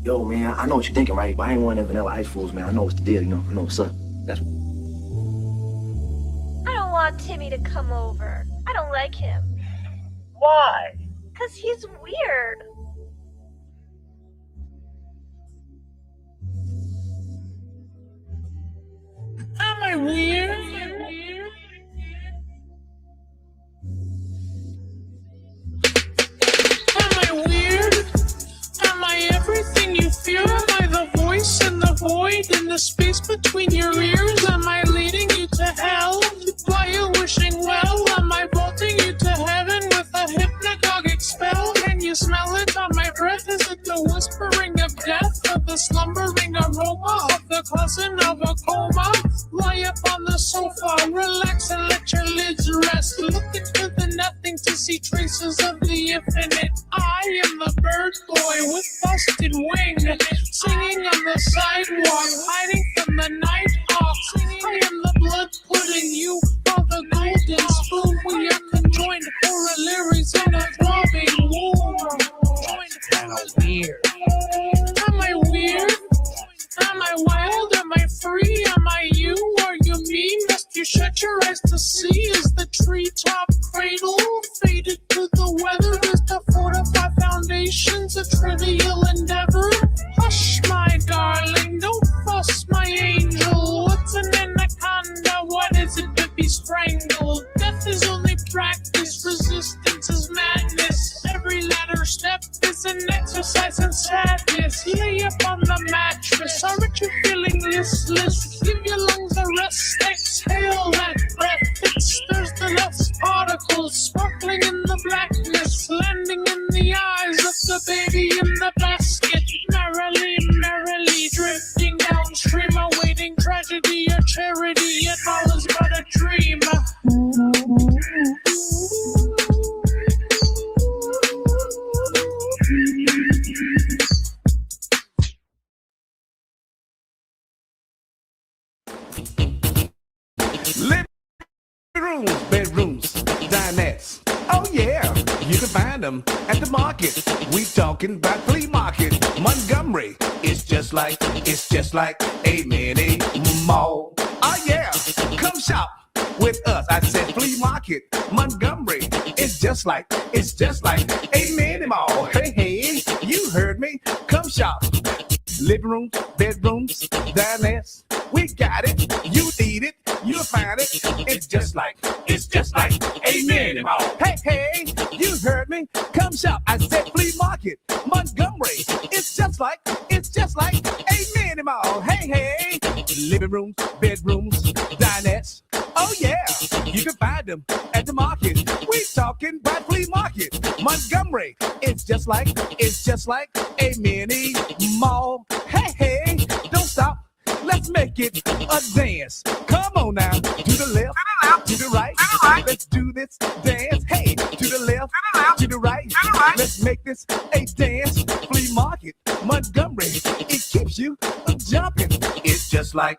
Yo, man, I know what you're thinking, right? But I ain't one of them vanilla ice fools, man. I know what's the deal, you know. I know what's up. That's. I don't want Timmy to come over. I don't like him. Why? 'Cause he's weird. Am I weird? Am I weird? Am I everything you fear? Am I the voice in the void, in the space between your ears? Am I leading you to hell? While you're wishing well? Am I vaulting you to heaven with a hypnagogic spell? Can you smell it on my breath? Is it the whispering of death, or the slumbering aroma of the cousin of a coma? Lie up on the sofa, relax and let your lids rest. Look into the nothing to see traces of the infinite. I am the bird boy with busted wing, singing on the sidewalk, hiding from the night hawk. I am the blood pudding, you are the golden spoon. We are conjoined corollaries in a throbbing womb. Am I weird? Am I weird? Am I wild? Am I free? Am I you? Are you me? Must you shut your eyes to see? Is the treetop cradle faded to the weather? Is to fortify foundations a trivial endeavor? Hush, my darling, don't fuss, my angel. What's an anaconda? What is it to be strangled? Death is only practice, resistance is madness. Every latter step is an exercise in sadness. Lay up on the mattress, aren't you feeling listless? Give your lungs a rest, exhale that breath. It stirs the dust particles, sparkling in the blackness, landing in the eyes of the baby in the basket. Merrily, merrily drifting downstream, awaiting tragedy or charity. It all is but a dream. Living rooms, bedrooms, dinettes. Oh yeah, you can find them at the market. We talking about flea market. Montgomery, it's just like a mini mall. Oh yeah, come shop with us. I said flea market. Montgomery, it's just like a mini mall. Hey, hey, you heard me. Come shop. Living rooms, bedrooms, dinettes. We got it. You need it. You'll find it. It's just like a mini mall. Hey, hey, you heard me. Come shop. I said flea market. Montgomery. It's just like a mini mall. Hey, hey. Living rooms, bedrooms, dinettes. Oh yeah, you can find them at the market. We talking about flea market. Montgomery. It's just like a mini mall. Hey, hey, don't stop. Let's make it a dance. Come on now, to the left, to the right. Let's do this dance. Hey, to the left, to the right. Let's make this a dance. Flea market, Montgomery. It keeps you jumping. It's just like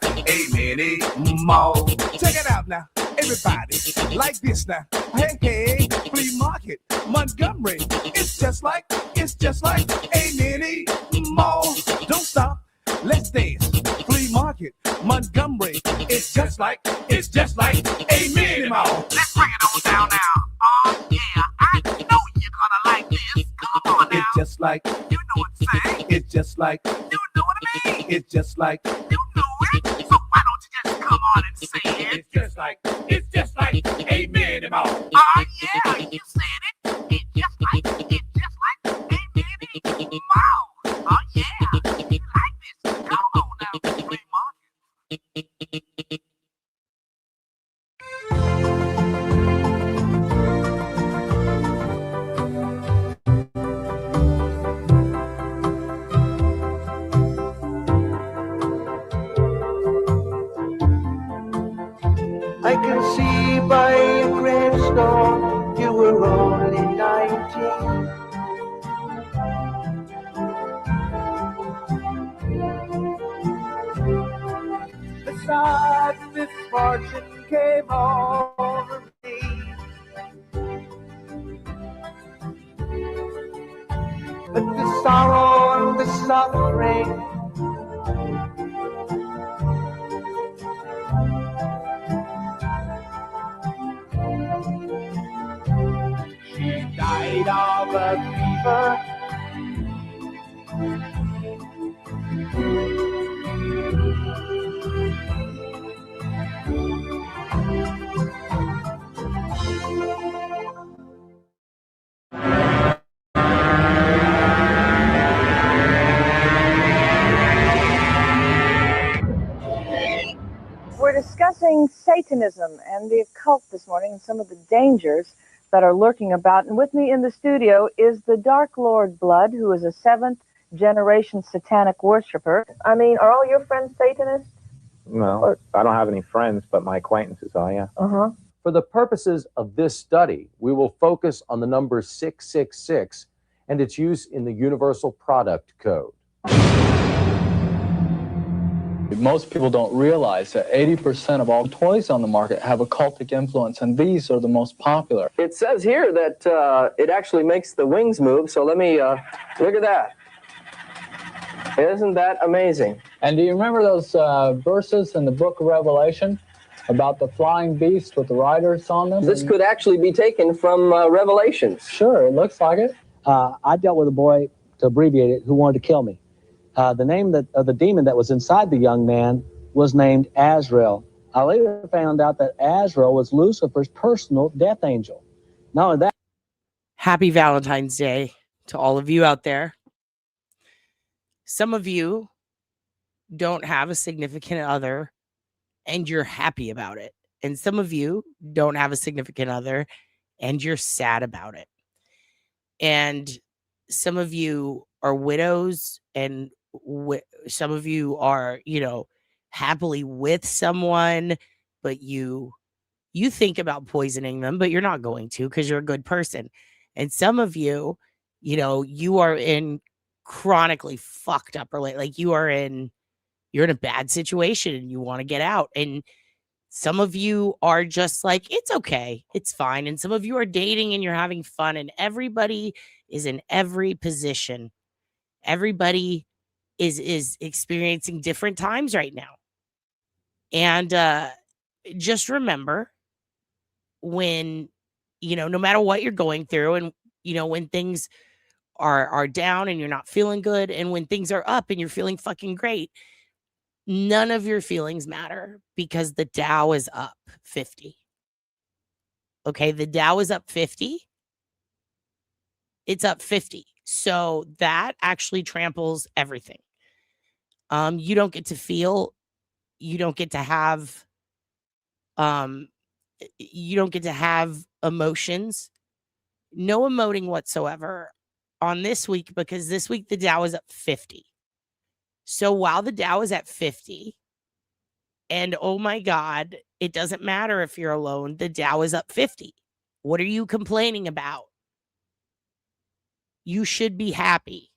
a mini mall. Check it out now, everybody. Like this now. Hey, hey, flea market, Montgomery. It's just like a mini mall. Don't stop. Let's dance. Flea market, Montgomery. It's just like a mini mall. Let's bring it on down now. Oh yeah, I know you're gonna like this. Come on now. It's just like, You know what I'm saying? it's just like, You know what I mean? it's just like, You know it. So why don't you just come on and say it? it's just like a mini mall. Oh yeah, you said it. It's just like a mini mall. Oh yeah, you like this? Come on now, flea market. I can see by your gravestone you were only 19. The sad misfortune came over me. But the sorrow suffering. She died of a fever. We're discussing Satanism and the occult this morning and some of the dangers that are lurking about. And with me in the studio is the Dark Lord Blood, who is a 7th-generation satanic worshiper. I mean, are all your friends Satanists? No, I don't have any friends, but my acquaintances are, yeah. Uh-huh. For the purposes of this study, we will focus on the number 666 and its use in the Universal Product Code. Most people don't realize that 80% of all toys on the market have occultic influence, and these are the most popular. It says here that it actually makes the wings move, so let me look at that. Isn't that amazing? And do you remember those verses in the book of Revelation about the flying beast with the riders on them? This could actually be taken from Revelations. Sure, it looks like it. I dealt with a boy, to abbreviate it, who wanted to kill me. The name of the demon that was inside the young man was named Azrael. I later found out that Azrael was Lucifer's personal death angel. Not only that. Happy Valentine's Day to all of you out there. Some of you don't have a significant other and you're happy about it. And some of you don't have a significant other and you're sad about it. And some of you are widows and some of you are, happily with someone, but you think about poisoning them, but you're not going to because you're a good person. And some of you, you are in chronically fucked up, or like you're in a bad situation and you want to get out. And some of you are just like, it's okay, it's fine. And some of you are dating and you're having fun, and everybody is in every position. Everybody is experiencing different times right now. And just remember, when, no matter what you're going through, and, when things are down and you're not feeling good, and when things are up and you're feeling fucking great, none of your feelings matter, because the Dow is up 50. Okay, the Dow is up 50. It's up 50. So that actually tramples everything. You don't get to feel, you don't get to have emotions, no emoting whatsoever on this week, because this week the Dow is up 50. So while the Dow is at 50, and oh my God, it doesn't matter if you're alone, the Dow is up 50. What are you complaining about? You should be happy.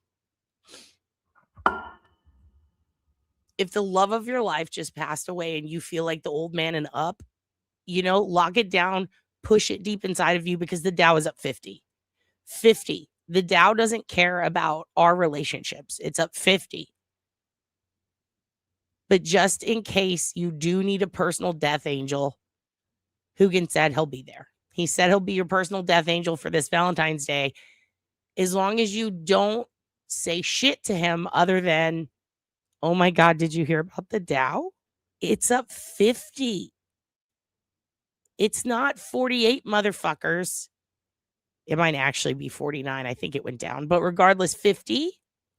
If the love of your life just passed away and you feel like the old man and up, lock it down, push it deep inside of you, because the Dow is up 50. 50. The Dow doesn't care about our relationships. It's up 50. But just in case you do need a personal death angel, Hugin said he'll be there. He said he'll be your personal death angel for this Valentine's Day, as long as you don't say shit to him other than, oh my God, did you hear about the Dow? It's up 50. It's not 48, motherfuckers. It might actually be 49. I think it went down. But regardless, 50.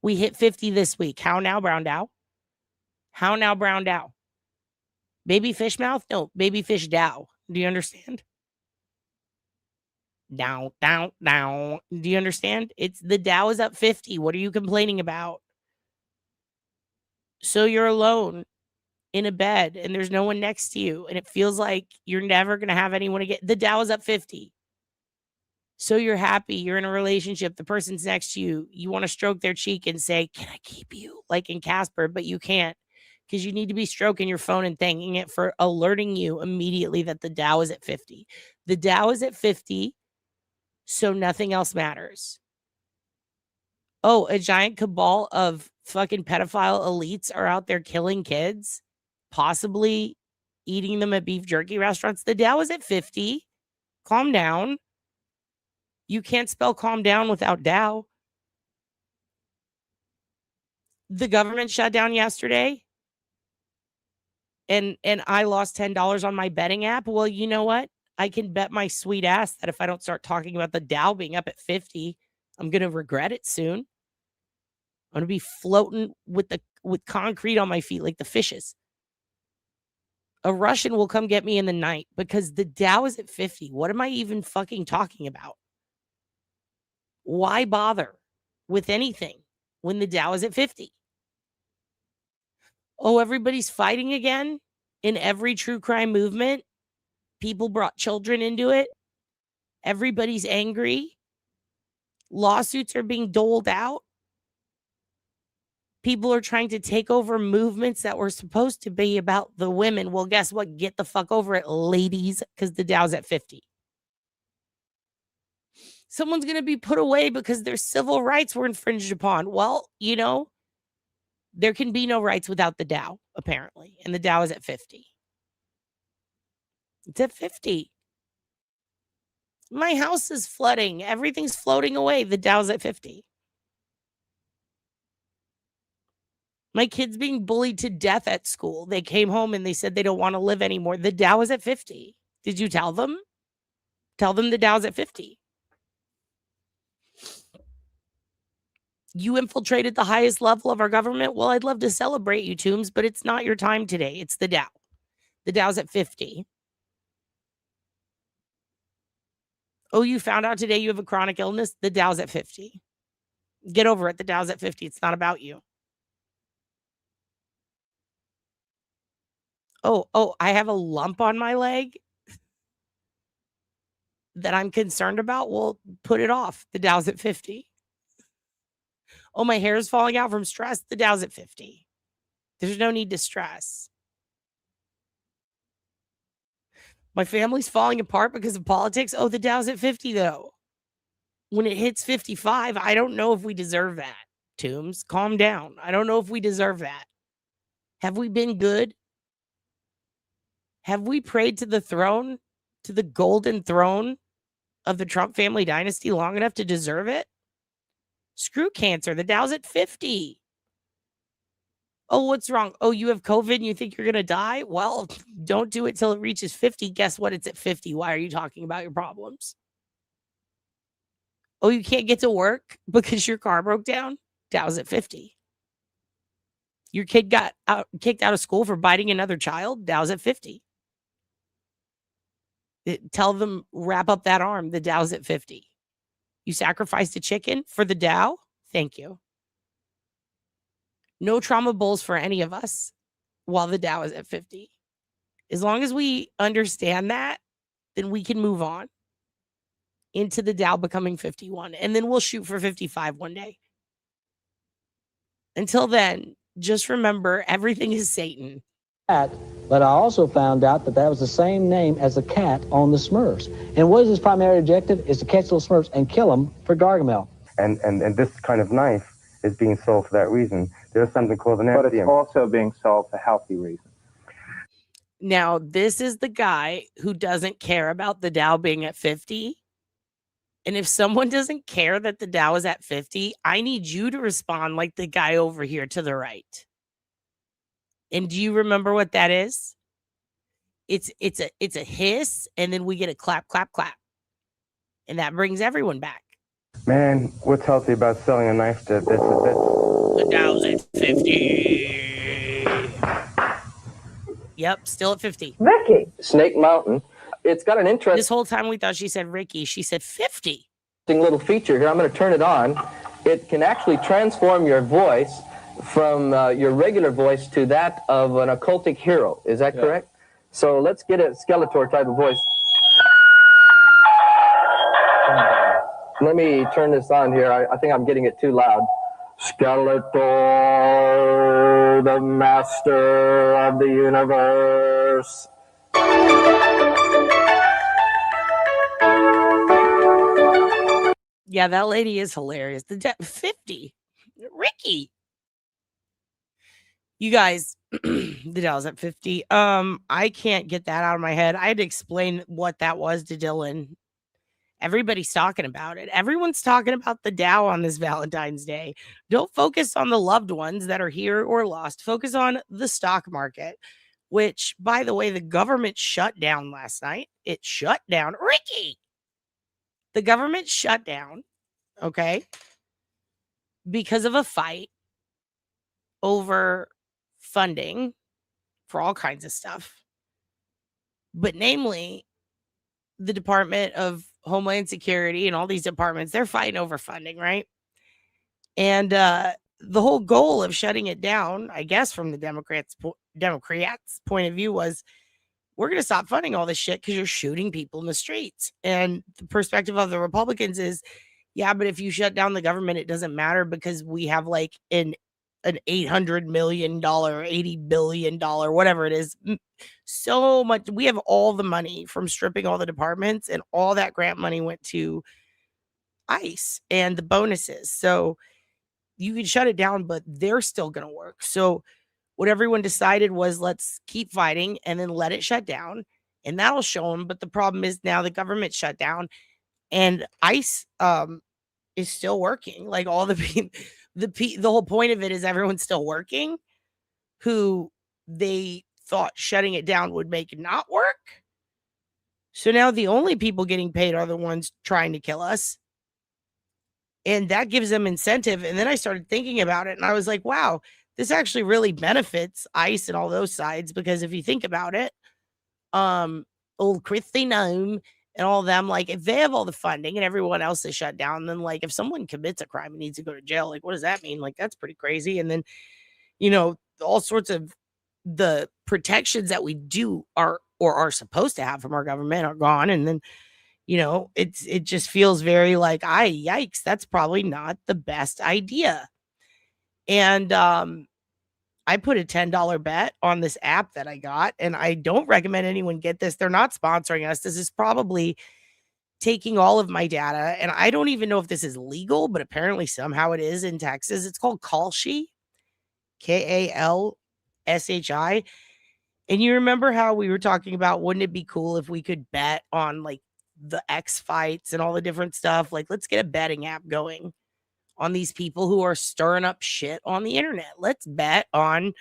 We hit 50 this week. How now, Brown Dow? How now, Brown Dow? Baby fish mouth? No, baby fish Dow. Do you understand? Down. Do you understand? The Dow is up 50. What are you complaining about? So you're alone in a bed and there's no one next to you, and it feels like you're never going to have anyone again. The Dow is up 50. So you're happy. You're in a relationship. The person's next to you. You want to stroke their cheek and say, can I keep you? Like in Casper, but you can't, because you need to be stroking your phone and thanking it for alerting you immediately that the Dow is at 50. The Dow is at 50. So nothing else matters. Oh, a giant cabal of fucking pedophile elites are out there killing kids, possibly eating them at beef jerky restaurants. The Dow is at 50. Calm down. You can't spell calm down without Dow. The government shut down yesterday. And I lost $10 on my betting app. Well, you know what? I can bet my sweet ass that if I don't start talking about the Dow being up at 50, I'm going to regret it soon. I'm going to be floating with concrete on my feet like the fishes. A Russian will come get me in the night because the Dow is at 50. What am I even fucking talking about? Why bother with anything when the Dow is at 50? Oh, everybody's fighting again in every true crime movement. People brought children into it. Everybody's angry. Lawsuits are being doled out. People are trying to take over movements that were supposed to be about the women. Well, guess what? Get the fuck over it, ladies, because the Dow's at 50. Someone's going to be put away because their civil rights were infringed upon. Well, you know, there can be no rights without the Dow, apparently. And the Dow is at 50. It's at 50. My house is flooding. Everything's floating away. The Dow's at 50. My kid's being bullied to death at school. They came home and they said they don't want to live anymore. The Dow is at 50. Did you tell them? Tell them the Dow's at 50. You infiltrated the highest level of our government. Well, I'd love to celebrate you, Toombs, but it's not your time today. It's the Dow. The Dow's at 50. Oh, you found out today you have a chronic illness? The Dow's at 50. Get over it. The Dow's at 50. It's not about you. Oh, I have a lump on my leg that I'm concerned about. Well, put it off. The Dow's at 50. Oh, my hair is falling out from stress. The Dow's at 50. There's no need to stress. My family's falling apart because of politics. Oh, the Dow's at 50, though. When it hits 55, I don't know if we deserve that. Toombs, calm down. I don't know if we deserve that. Have we been good? Have we prayed to the throne, to the golden throne of the Trump family dynasty long enough to deserve it? Screw cancer. The Dow's at 50. Oh, what's wrong? Oh, you have COVID and you think you're going to die? Well, don't do it till it reaches 50. Guess what? It's at 50. Why are you talking about your problems? Oh, you can't get to work because your car broke down? Dow's at 50. Your kid got kicked out of school for biting another child? Dow's at 50. Tell them, wrap up that arm. The Dow's at 50. You sacrificed a chicken for the Dow? Thank you. No trauma bulls for any of us while the Dow is at 50. As long as we understand that, then we can move on into the Dow becoming 51. And then we'll shoot for 55 one day. Until then, just remember, everything is Satan. But I also found out that was the same name as the cat on the Smurfs. And what is his primary objective? Is to catch those Smurfs and kill them for Gargamel. And this kind of knife is being sold for that reason. There's something called an But it's also being sold for healthy reasons. Now, this is the guy who doesn't care about the Dow being at 50. And if someone doesn't care that the Dow is at 50, I need you to respond like the guy over here to the right. And do you remember what that is? It's a hiss, and then we get a clap, clap, clap. And that brings everyone back. Man, what's healthy about selling a knife that's a bit? The Dow's at 50. Yep, still at 50. Ricky. Snake Mountain. It's got an interesting... This whole time we thought she said Ricky. She said 50. Little feature here. I'm going to turn it on. It can actually transform your voice from your regular voice to that of an occultic hero. Is that correct? So let's get a Skeletor type of voice. Let me turn this on here. I think I'm getting it too loud. Skeletor, the master of the universe. Yeah, that lady is hilarious. The 50. Ricky. You guys, the Dow's at 50. I can't get that out of my head. I had to explain what that was to Dylan. Everybody's talking about it. Everyone's talking about the Dow on this Valentine's Day. Don't focus on the loved ones that are here or lost. Focus on the stock market, which, by the way, the government shut down last night. It shut down. Ricky! The government shut down, okay, because of a fight over funding for all kinds of stuff. But namely, the Department of Homeland Security and all these departments, they're fighting over funding, right? And the whole goal of shutting it down, I guess, from the Democrats' point of view was, we're going to stop funding all this shit because you're shooting people in the streets. And the perspective of the Republicans is, yeah, but if you shut down the government, it doesn't matter because we have like an $800 million, $80 billion, whatever it is. So much. We have all the money from stripping all the departments, and all that grant money went to ICE and the bonuses. So you can shut it down, but they're still going to work. So what everyone decided was, let's keep fighting and then let it shut down, and that'll show them. But the problem is now the government shut down, and ICE is still working. Like all the whole point of it is everyone's still working, who they thought shutting it down would make it not work. So now the only people getting paid are the ones trying to kill us. And that gives them incentive. And then I started thinking about it, and I was like, wow, this actually really benefits ICE and all those sides, because if you think about it, old Christy Nome and all of them, like, if they have all the funding and everyone else is shut down, then like if someone commits a crime and needs to go to jail, like what does that mean? Like that's pretty crazy. And then, all sorts of the protections that we do are supposed to have from our government are gone. And then, it just feels very like, yikes, that's probably not the best idea. And I put a $10 bet on this app that I got, and I don't recommend anyone get this. They're not sponsoring us. This is probably taking all of my data, and I don't even know if this is legal, but apparently somehow it is in Texas. It's called Kalshi, Kalshi. And you remember how we were talking about, wouldn't it be cool if we could bet on like the X fights and all the different stuff? Like, let's get a betting app going on these people who are stirring up shit on the internet. Let's bet on,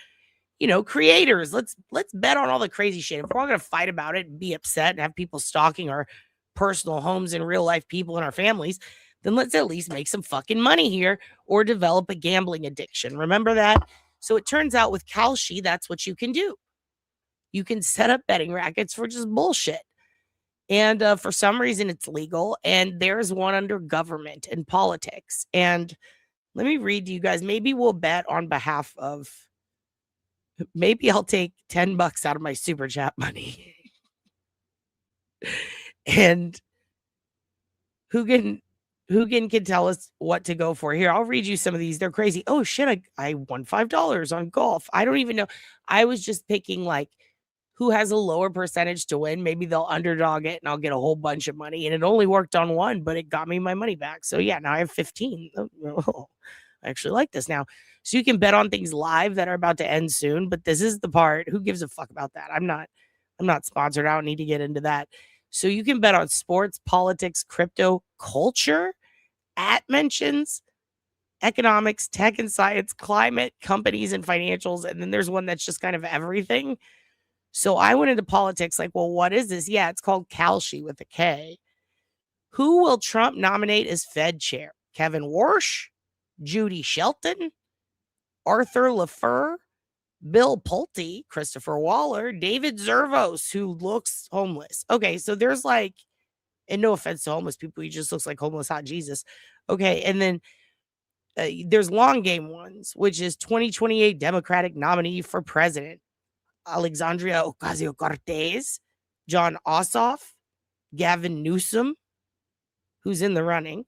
creators. Let's bet on all the crazy shit. If we're all going to fight about it and be upset and have people stalking our personal homes and real life people in our families, then let's at least make some fucking money here or develop a gambling addiction. Remember that? So it turns out with Kalshi, that's what you can do. You can set up betting rackets for just bullshit. And for some reason, it's legal. And there's one under government and politics. And let me read to you guys. Maybe we'll bet on behalf of, maybe I'll take $10 out of my super chat money. And Hugan can tell us what to go for. Here, I'll read you some of these. They're crazy. Oh, shit, I won $5 on golf. I don't even know. I was just picking like, who has a lower percentage to win. Maybe they'll underdog it and I'll get a whole bunch of money. And it only worked on one, but it got me my money back. So yeah, now I have 15. Oh, I actually like this now. So you can bet on things live that are about to end soon, but this is the part. Who gives a fuck about that? I'm not sponsored. I don't need to get into that. So you can bet on sports, politics, crypto, culture, mentions, economics, tech and science, climate, companies and financials. And then there's one that's just kind of everything. So I went into politics like, well, what is this? Yeah, it's called Kalshi with a K. Who will Trump nominate as Fed chair? Kevin Warsh, Judy Shelton, Arthur LaFleur, Bill Pulte, Christopher Waller, David Zervos, who looks homeless. Okay, so there's like, and no offense to homeless people, he just looks like homeless hot Jesus. Okay, and then there's long game ones, which is 2028 Democratic nominee for president, Alexandria Ocasio-Cortez, John Ossoff, Gavin Newsom, who's in the running,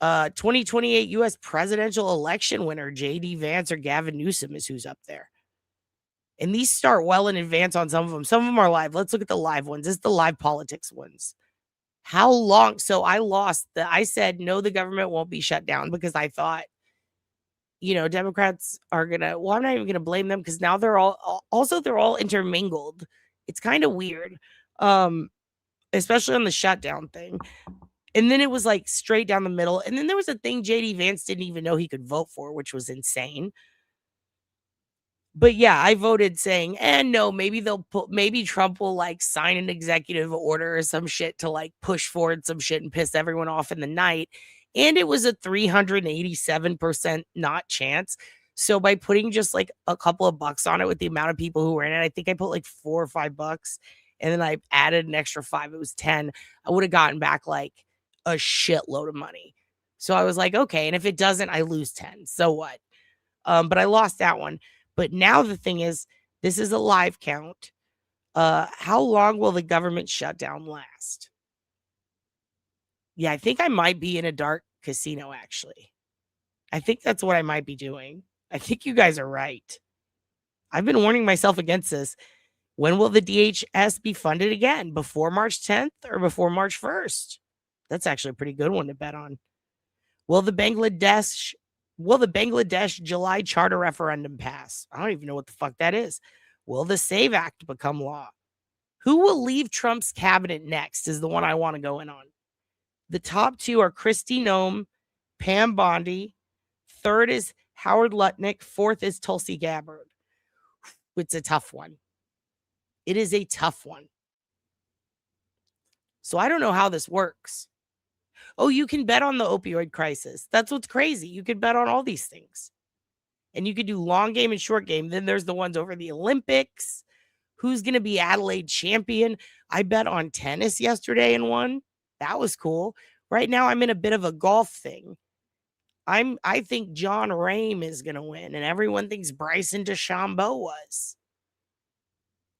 2028 U.S. presidential election winner, J.D. Vance or Gavin Newsom is who's up there. And these start well in advance on some of them. Some of them are live. Let's look at the live ones. This is the live politics ones. How long? So I lost. I said, no, the government won't be shut down because I thought Democrats are gonna. Well, I'm not even gonna blame them because now they're all intermingled. It's kind of weird, especially on the shutdown thing. And then it was like straight down the middle. And then there was a thing JD Vance didn't even know he could vote for, which was insane. But yeah, I voted saying, no, maybe Trump will like sign an executive order or some shit to like push forward some shit and piss everyone off in the night. And it was a 387% not chance. So by putting just like a couple of bucks on it with the amount of people who were in it, I think I put like $4 or $5 and then I added an extra 5. It was 10. I would have gotten back like a shitload of money. So I was like, okay. And if it doesn't, I lose 10. So what? But I lost that one. But now the thing is, this is a live count. How long will the government shutdown last? Yeah, I think I might be in a dark casino, actually. I think that's what I might be doing. I think you guys are right. I've been warning myself against this. When will the DHS be funded again? Before March 10th or before March 1st? That's actually a pretty good one to bet on. Will the Bangladesh July charter referendum pass? I don't even know what the fuck that is. Will the SAVE Act become law? Who will leave Trump's cabinet next is the one I want to go in on. The top 2 are Kristi Noem, Pam Bondi. 3rd is Howard Lutnick. 4th is Tulsi Gabbard. It's a tough one. It is a tough one. So I don't know how this works. Oh, you can bet on the opioid crisis. That's what's crazy. You could bet on all these things. And you could do long game and short game. Then there's the ones over the Olympics. Who's going to be Adelaide champion? I bet on tennis yesterday and won. That was cool. Right now, I'm in a bit of a golf thing. I think John Rahm is going to win. And everyone thinks Bryson DeChambeau was.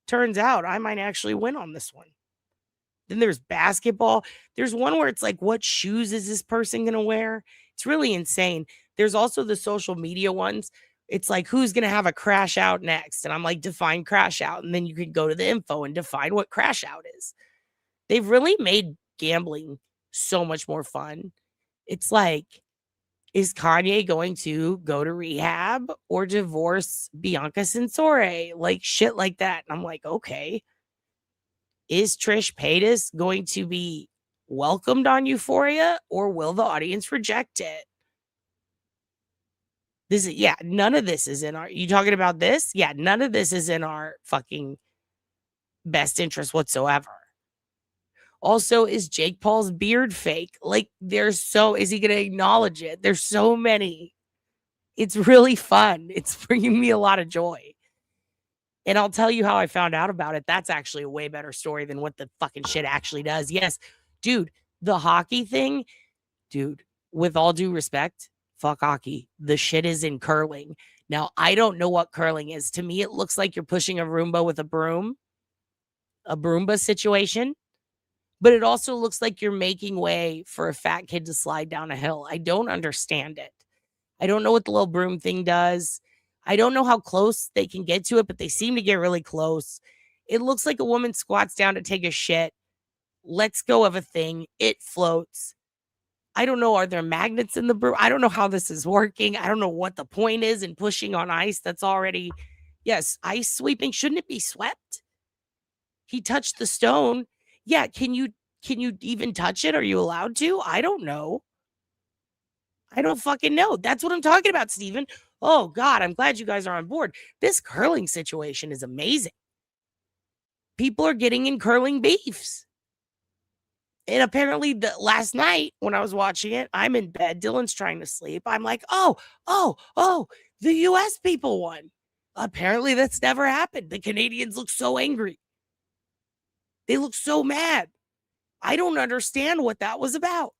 Turns out I might actually win on this one. Then there's basketball. There's one where it's like, what shoes is this person going to wear? It's really insane. There's also the social media ones. It's like, who's going to have a crash out next? And I'm like, define crash out. And then you can go to the info and define what crash out is. They've really made gambling so much more fun. It's like, is Kanye going to go to rehab or divorce Bianca Censore? Like shit like that. And I'm like, okay. Is Trish Paytas going to be welcomed on Euphoria or will the audience reject it? None of this is in our, you talking about this? Yeah, none of this is in our fucking best interest whatsoever. Also, is Jake Paul's beard fake? Like, is he going to acknowledge it? There's so many. It's really fun. It's bringing me a lot of joy. And I'll tell you how I found out about it. That's actually a way better story than what the fucking shit actually does. Yes, dude, the hockey thing, dude, with all due respect, fuck hockey. The shit is in curling. Now, I don't know what curling is. To me, it looks like you're pushing a Roomba with a broom. A Broomba situation. But it also looks like you're making way for a fat kid to slide down a hill. I don't understand it. I don't know what the little broom thing does. I don't know how close they can get to it, but they seem to get really close. It looks like a woman squats down to take a shit, lets go of a thing, it floats. I don't know, are there magnets in the broom? I don't know how this is working. I don't know what the point is in pushing on ice that's already, yes, ice sweeping. Shouldn't it be swept? He touched the stone. Yeah, can you even touch it? Are you allowed to? I don't know. I don't fucking know. That's what I'm talking about, Steven. Oh, God, I'm glad you guys are on board. This curling situation is amazing. People are getting in curling beefs. And apparently last night when I was watching it, I'm in bed. Dylan's trying to sleep. I'm like, oh, the U.S. people won. Apparently that's never happened. The Canadians look so angry. They look so mad. I don't understand what that was about.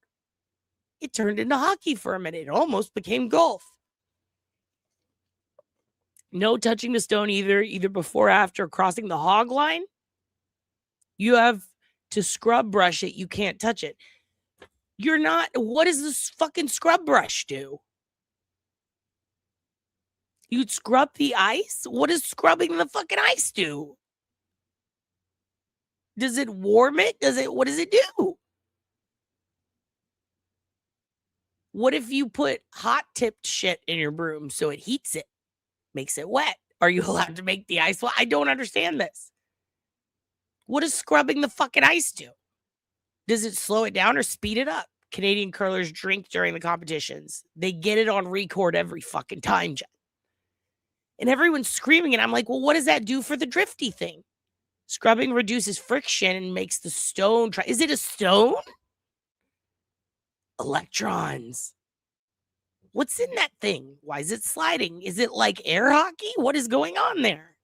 It turned into hockey for a minute. It almost became golf. No touching the stone either before or after crossing the hog line. You have to scrub brush it. You can't touch it. You're not. What does this fucking scrub brush do? You'd scrub the ice? What does scrubbing the fucking ice do? Does it warm it? What does it do? What if you put hot tipped shit in your broom so it heats it, makes it wet? Are you allowed to make the ice? Well, I don't understand this. What does scrubbing the fucking ice do? Does it slow it down or speed it up? Canadian curlers drink during the competitions. They get it on record every fucking time, Jen. And everyone's screaming, and I'm like, well, what does that do for the drifty thing? Scrubbing reduces friction and makes the stone is it a stone? Electrons. What's in that thing? Why is it sliding? Is it like air hockey? What is going on there?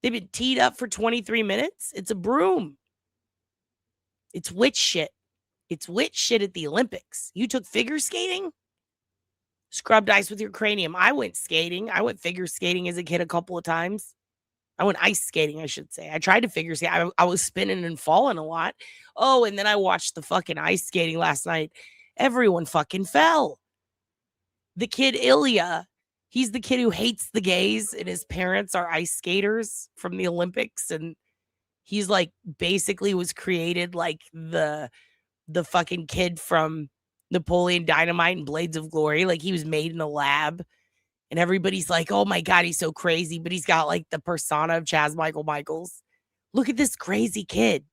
They've been teed up for 23 minutes. It's a broom. It's witch shit. It's witch shit at the Olympics. You took figure skating? Scrubbed ice with your cranium. I went skating. I went figure skating as a kid a couple of times. I went ice skating, I should say. I tried to figure skate. I was spinning and falling a lot. Oh, and then I watched the fucking ice skating last night. Everyone fucking fell. The kid Ilya, he's the kid who hates the gays, and his parents are ice skaters from the Olympics. And he's like basically was created like the fucking kid from Napoleon Dynamite and Blades of Glory. Like he was made in a lab. And everybody's like, oh my God, he's so crazy. But he's got like the persona of Chaz Michael Michaels. Look at this crazy kid.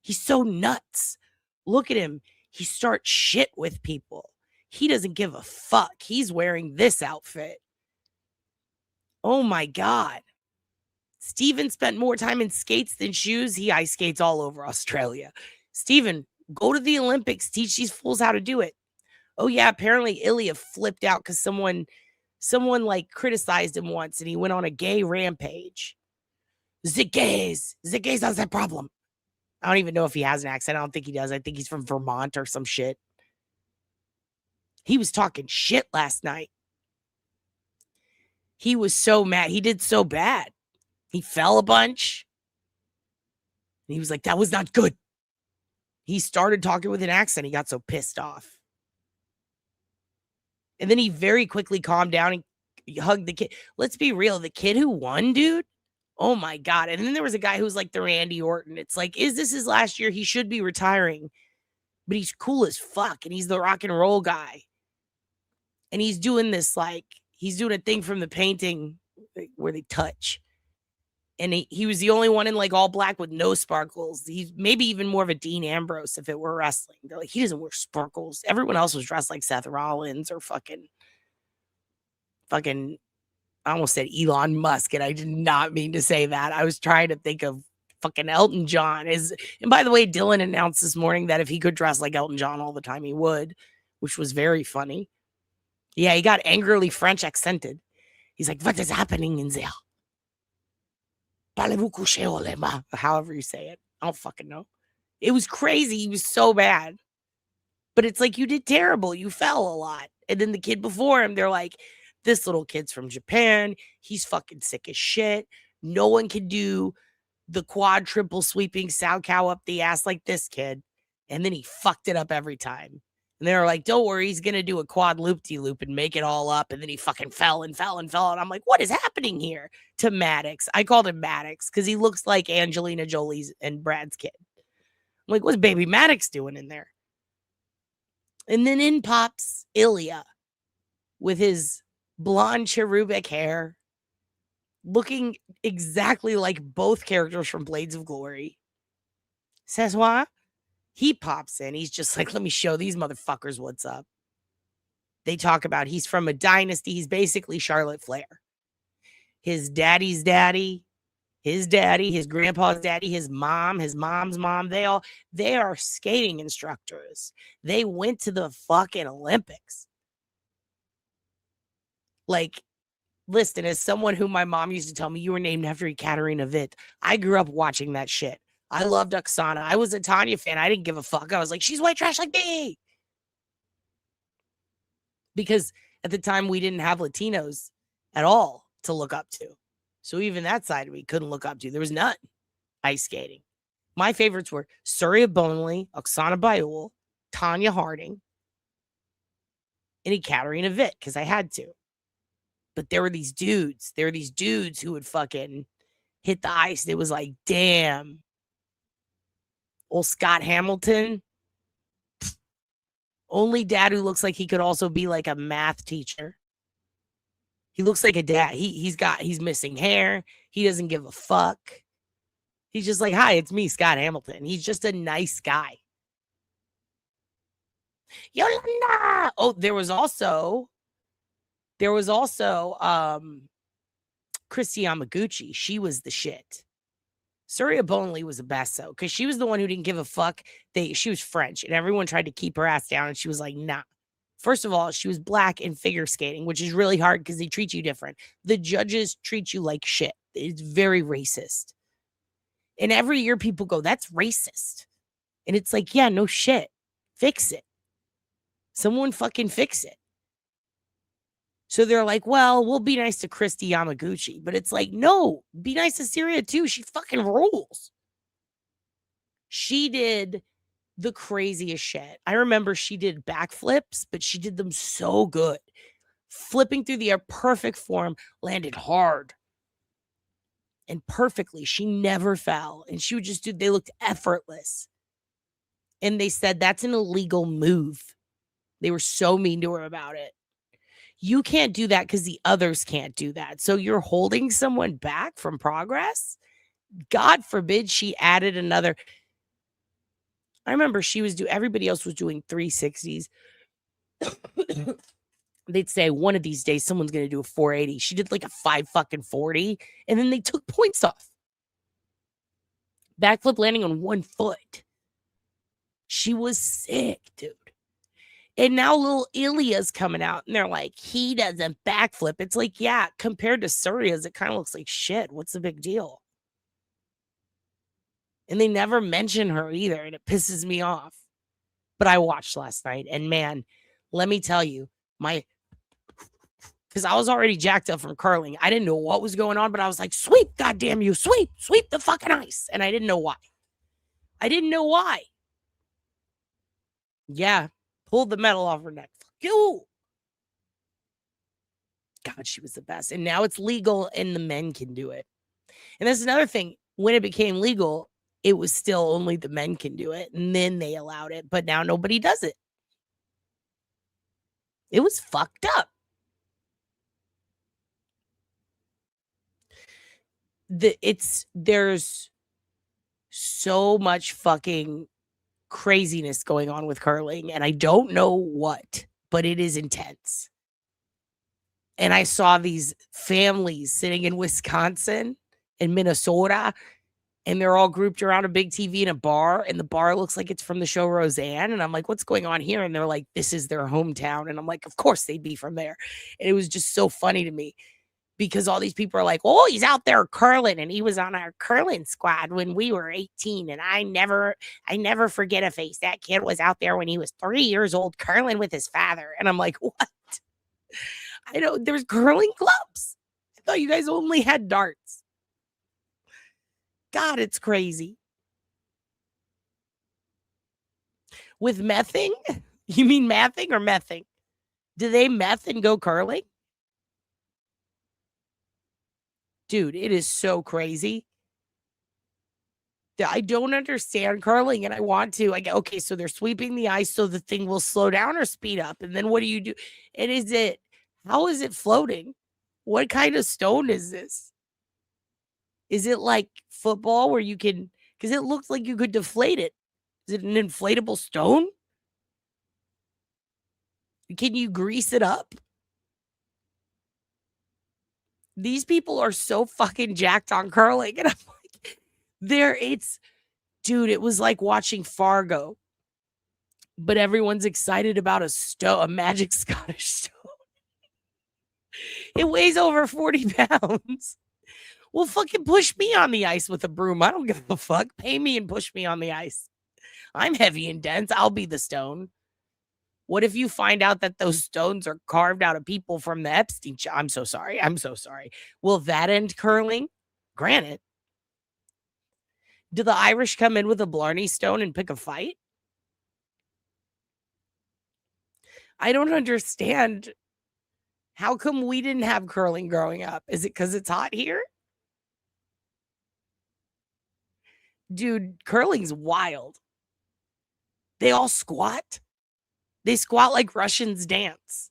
He's so nuts. Look at him. He starts shit with people. He doesn't give a fuck. He's wearing this outfit. Oh my God. Steven spent more time in skates than shoes. He ice skates all over Australia. Steven, go to the Olympics. Teach these fools how to do it. Oh yeah, apparently Ilya flipped out because someone like criticized him once and he went on a gay rampage. The gays are the problem. I don't even know if he has an accent. I don't think he does. I think he's from Vermont or some shit. He was talking shit last night. He was so mad. He did so bad. He fell a bunch. And he was like, that was not good. He started talking with an accent. He got so pissed off. And then he very quickly calmed down and hugged the kid. Let's be real. The kid who won, dude. Oh my God. And then there was a guy who was like the Randy Orton. It's like, is this his last year? He should be retiring. But he's cool as fuck. And he's the rock and roll guy. And he's doing this like, he's doing a thing from the painting where they touch. And he was the only one in like all black with no sparkles. He's maybe even more of a Dean Ambrose if it were wrestling. They're like, he doesn't wear sparkles. Everyone else was dressed like Seth Rollins or fucking, I almost said Elon Musk, and I did not mean to say that. I was trying to think of fucking Elton John. And by the way, Dylan announced this morning that if he could dress like Elton John all the time, he would, which was very funny. Yeah, he got angrily French accented. He's like, what is happening in there? Parlez-vous coucher au lema? However you say it. I don't fucking know. It was crazy. He was so bad. But it's like, you did terrible. You fell a lot. And then the kid before him, they're like, this little kid's from Japan. He's fucking sick as shit. No one can do the quad triple sweeping sow cow up the ass like this kid. And then he fucked it up every time. And they were like, don't worry, he's going to do a quad loop-de-loop and make it all up. And then he fucking fell and fell and fell. And I'm like, what is happening here? To Maddox. I called him Maddox because he looks like Angelina Jolie's and Brad's kid. I'm like, what's baby Maddox doing in there? And then in pops Ilya with his blonde cherubic hair, looking exactly like both characters from Blades of Glory. Says what? He pops in. He's just like, let me show these motherfuckers what's up. They talk about he's from a dynasty. He's basically Charlotte Flair. His daddy's daddy, his daddy, his grandpa's daddy, his mom's mom. They are skating instructors. They went to the fucking Olympics. Like, listen, as someone who my mom used to tell me, you were named after Ekaterina Witt. I grew up watching that shit. I loved Oksana. I was a Tanya fan. I didn't give a fuck. I was like, she's white trash like me. Because at the time, we didn't have Latinos at all to look up to. So even that side of me couldn't look up to. There was none ice skating. My favorites were Surya Bonley, Oksana Bayul, Tanya Harding, and Ekaterina Witt, because I had to. But there were these dudes. There were these dudes who would fucking hit the ice. It was like, damn. Old Scott Hamilton. Only dad who looks like he could also be like a math teacher. He looks like a dad. He's missing hair. He doesn't give a fuck. He's just like, hi, it's me, Scott Hamilton. He's just a nice guy. Yolanda. Oh, there was also Christy Yamaguchi. She was the shit. Surya Bonley was the best though, because she was the one who didn't give a fuck. She was French, and everyone tried to keep her ass down, and she was like, nah. First of all, she was black in figure skating, which is really hard because they treat you different. The judges treat you like shit. It's very racist. And every year people go, that's racist. And it's like, yeah, no shit. Fix it. Someone fucking fix it. So they're like, well, we'll be nice to Christy Yamaguchi. But it's like, no, be nice to Syria too. She fucking rules. She did the craziest shit. I remember she did backflips, but she did them so good. Flipping through the air, perfect form, landed hard and perfectly. She never fell. And she would just they looked effortless. And they said that's an illegal move. They were so mean to her about it. You can't do that because the others can't do that. So you're holding someone back from progress? God forbid she added another. I remember everybody else was doing 360s. They'd say one of these days someone's going to do a 480. She did like a 540, and then they took points off. Backflip landing on one foot. She was sick, dude. And now little Ilya's coming out, and they're like, he doesn't backflip. It's like, yeah, compared to Surya's, it kind of looks like shit. What's the big deal? And they never mention her either, and it pisses me off. But I watched last night, and man, let me tell you, because I was already jacked up from curling. I didn't know what was going on, but I was like, sweep, goddamn you, sweep the fucking ice. And I didn't know why. Yeah, pulled the medal off her neck. Fuck you. God, she was the best. And now it's legal, and the men can do it. And that's another thing. When it became legal, it was still only the men can do it, and then they allowed it. But now nobody does it. It was fucked up. There's so much fucking craziness going on with curling, and I don't know what, but it is intense. And I saw these families sitting in Wisconsin and Minnesota, and they're all grouped around a big TV in a bar, and the bar looks like it's from the show Roseanne. And I'm like, what's going on here? And they're like, this is their hometown. And I'm like, of course they'd be from there. And it was just so funny to me because all these people are like, oh, he's out there curling, and he was on our curling squad when we were 18. And I never forget a face. That kid was out there when he was 3 years old curling with his father. And I'm like, what? I know there's curling clubs. I thought you guys only had darts. God, it's crazy. With mething? You mean mathing or mething? Do they meth and go curling? Dude, it is so crazy. I don't understand curling, and I want to. Okay, so they're sweeping the ice so the thing will slow down or speed up. And then what do you do? And how is it floating? What kind of stone is this? Is it like football where you can, because it looks like you could deflate it. Is it an inflatable stone? Can you grease it up? These people are so fucking jacked on curling. And I'm like, dude, it was like watching Fargo. But everyone's excited about a magic Scottish stone. It weighs over 40 pounds. Well, fucking push me on the ice with a broom. I don't give a fuck. Pay me and push me on the ice. I'm heavy and dense. I'll be the stone. What if you find out that those stones are carved out of people from the Epstein? I'm so sorry. Will that end curling? Granted. Do the Irish come in with a Blarney stone and pick a fight? I don't understand. How come we didn't have curling growing up? Is it because it's hot here? Dude, curling's wild. They all squat. They squat like Russians dance.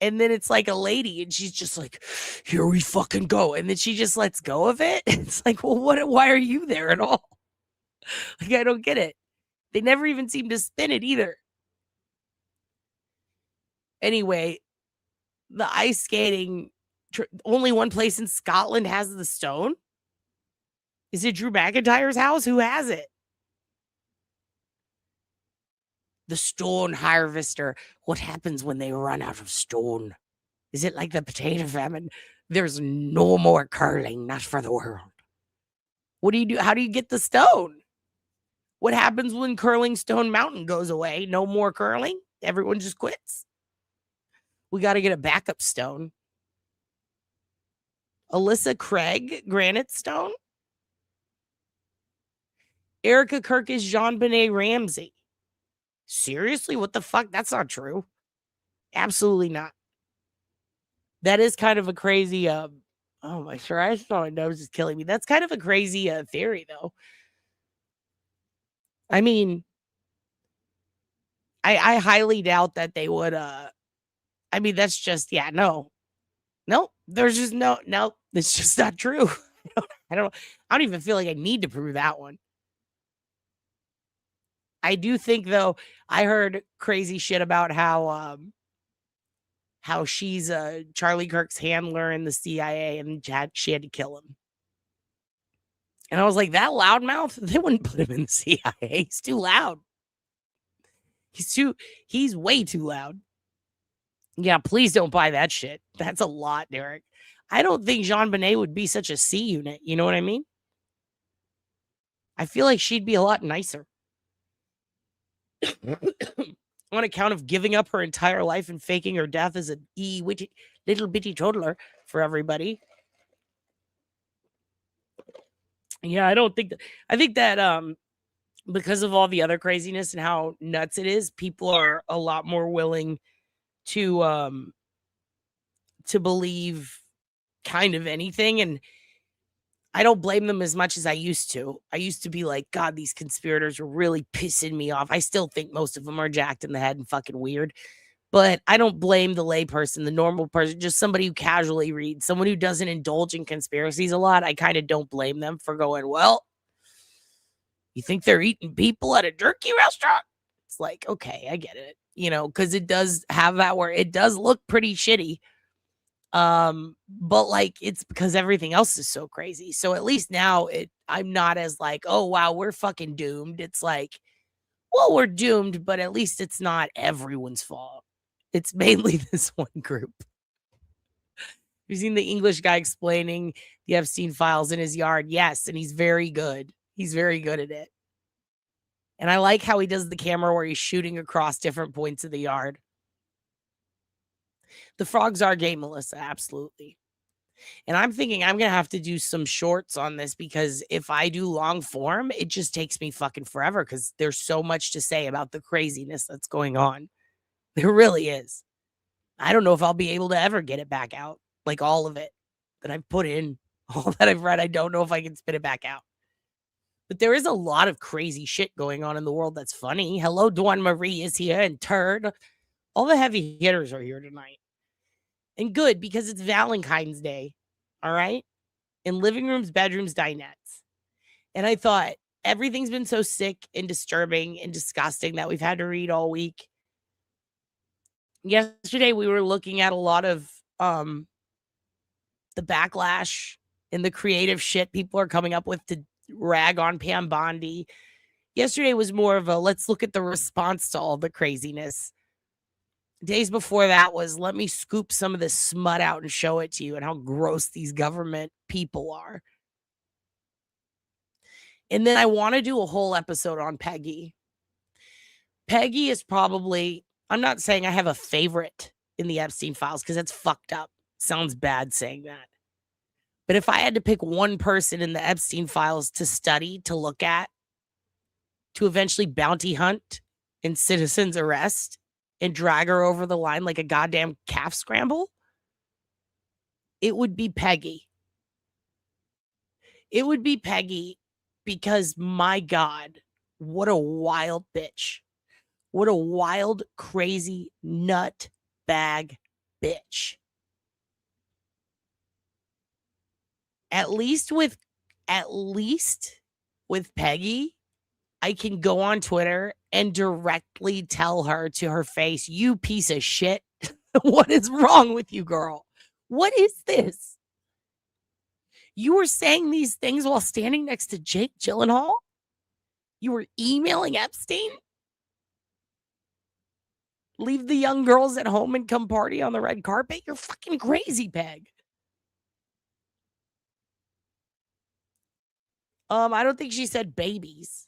And then it's like a lady and she's just like, here we fucking go. And then she just lets go of it. It's like, well, why are you there at all? Like, I don't get it. They never even seem to spin it either. Anyway, the ice skating, only one place in Scotland has the stone. Is it Drew McIntyre's house? Who has it? The stone harvester. What happens when they run out of stone? Is it like the potato famine? There's no more curling, not for the world. What do you do? How do you get the stone? What happens when Curling Stone Mountain goes away? No more curling? Everyone just quits? We got to get a backup stone. Alyssa Craig, granite stone? Erica Kirk is Jean-Benet Ramsey. Seriously? What the fuck? That's not true. Absolutely not. That is kind of a crazy, oh my my nose is killing me. That's kind of a crazy theory, though. I mean, I highly doubt that they would, I mean, that's just, yeah, no. Nope. There's just no, it's just not true. I don't even feel like I need to prove that one. I do think, though, I heard crazy shit about how she's Charlie Kirk's handler in the CIA and she had to kill him. And I was like, that loudmouth, they wouldn't put him in the CIA. He's too loud. He's way too loud. Yeah, please don't buy that shit. That's a lot, Derek. I don't think Jean-Benet would be such a C unit. You know what I mean? I feel like she'd be a lot nicer. On account of giving up her entire life and faking her death as a little bitty toddler for everybody. Yeah, I think that because of all the other craziness and how nuts it is, people are a lot more willing to believe kind of anything, and I don't blame them as much as I used to. I used to be like, God, these conspirators are really pissing me off. I still think most of them are jacked in the head and fucking weird. But I don't blame the layperson, the normal person, just somebody who casually reads, someone who doesn't indulge in conspiracies a lot. I kind of don't blame them for going, well, you think they're eating people at a jerky restaurant? It's like, okay, I get it. You know, because it does have that where it does look pretty shitty. But like it's because everything else is so crazy. So at least now I'm not as like, oh wow, we're fucking doomed. It's like, well, we're doomed, but at least it's not everyone's fault. It's mainly this one group. You've seen the English guy explaining the Epstein files in his yard. Yes, and he's very good. He's very good at it. And I like how he does the camera where he's shooting across different points of the yard. The frogs are gay, Melissa, absolutely. And I'm thinking I'm going to have to do some shorts on this because if I do long form, it just takes me fucking forever because there's so much to say about the craziness that's going on. There really is. I don't know if I'll be able to ever get it back out. Like all of it that I've put in, all that I've read, I don't know if I can spit it back out. But there is a lot of crazy shit going on in the world that's funny. Hello, Dawn Marie is here and Turd. All the heavy hitters are here tonight. And good, because it's Valentine's Day, all right? In living rooms, bedrooms, dinettes. And I thought, everything's been so sick and disturbing and disgusting that we've had to read all week. Yesterday, we were looking at a lot of the backlash and the creative shit people are coming up with to rag on Pam Bondi. Yesterday was more of a, let's look at the response to all the craziness. Days before that was, let me scoop some of this smut out and show it to you and how gross these government people are. And then I want to do a whole episode on Peggy. Peggy is probably, I'm not saying I have a favorite in the Epstein files because that's fucked up. Sounds bad saying that. But if I had to pick one person in the Epstein files to study, to look at, to eventually bounty hunt and citizens arrest, and drag her over the line like a goddamn calf scramble, it would be Peggy. It would be Peggy because, my God, what a wild bitch. What a wild, crazy, nut bag bitch. At least with Peggy, I can go on Twitter and directly tell her to her face, you piece of shit. What is wrong with you, girl? What is this? You were saying these things while standing next to Jake Gyllenhaal? You were emailing Epstein? Leave the young girls at home and come party on the red carpet? You're fucking crazy, Peg. I don't think she said babies.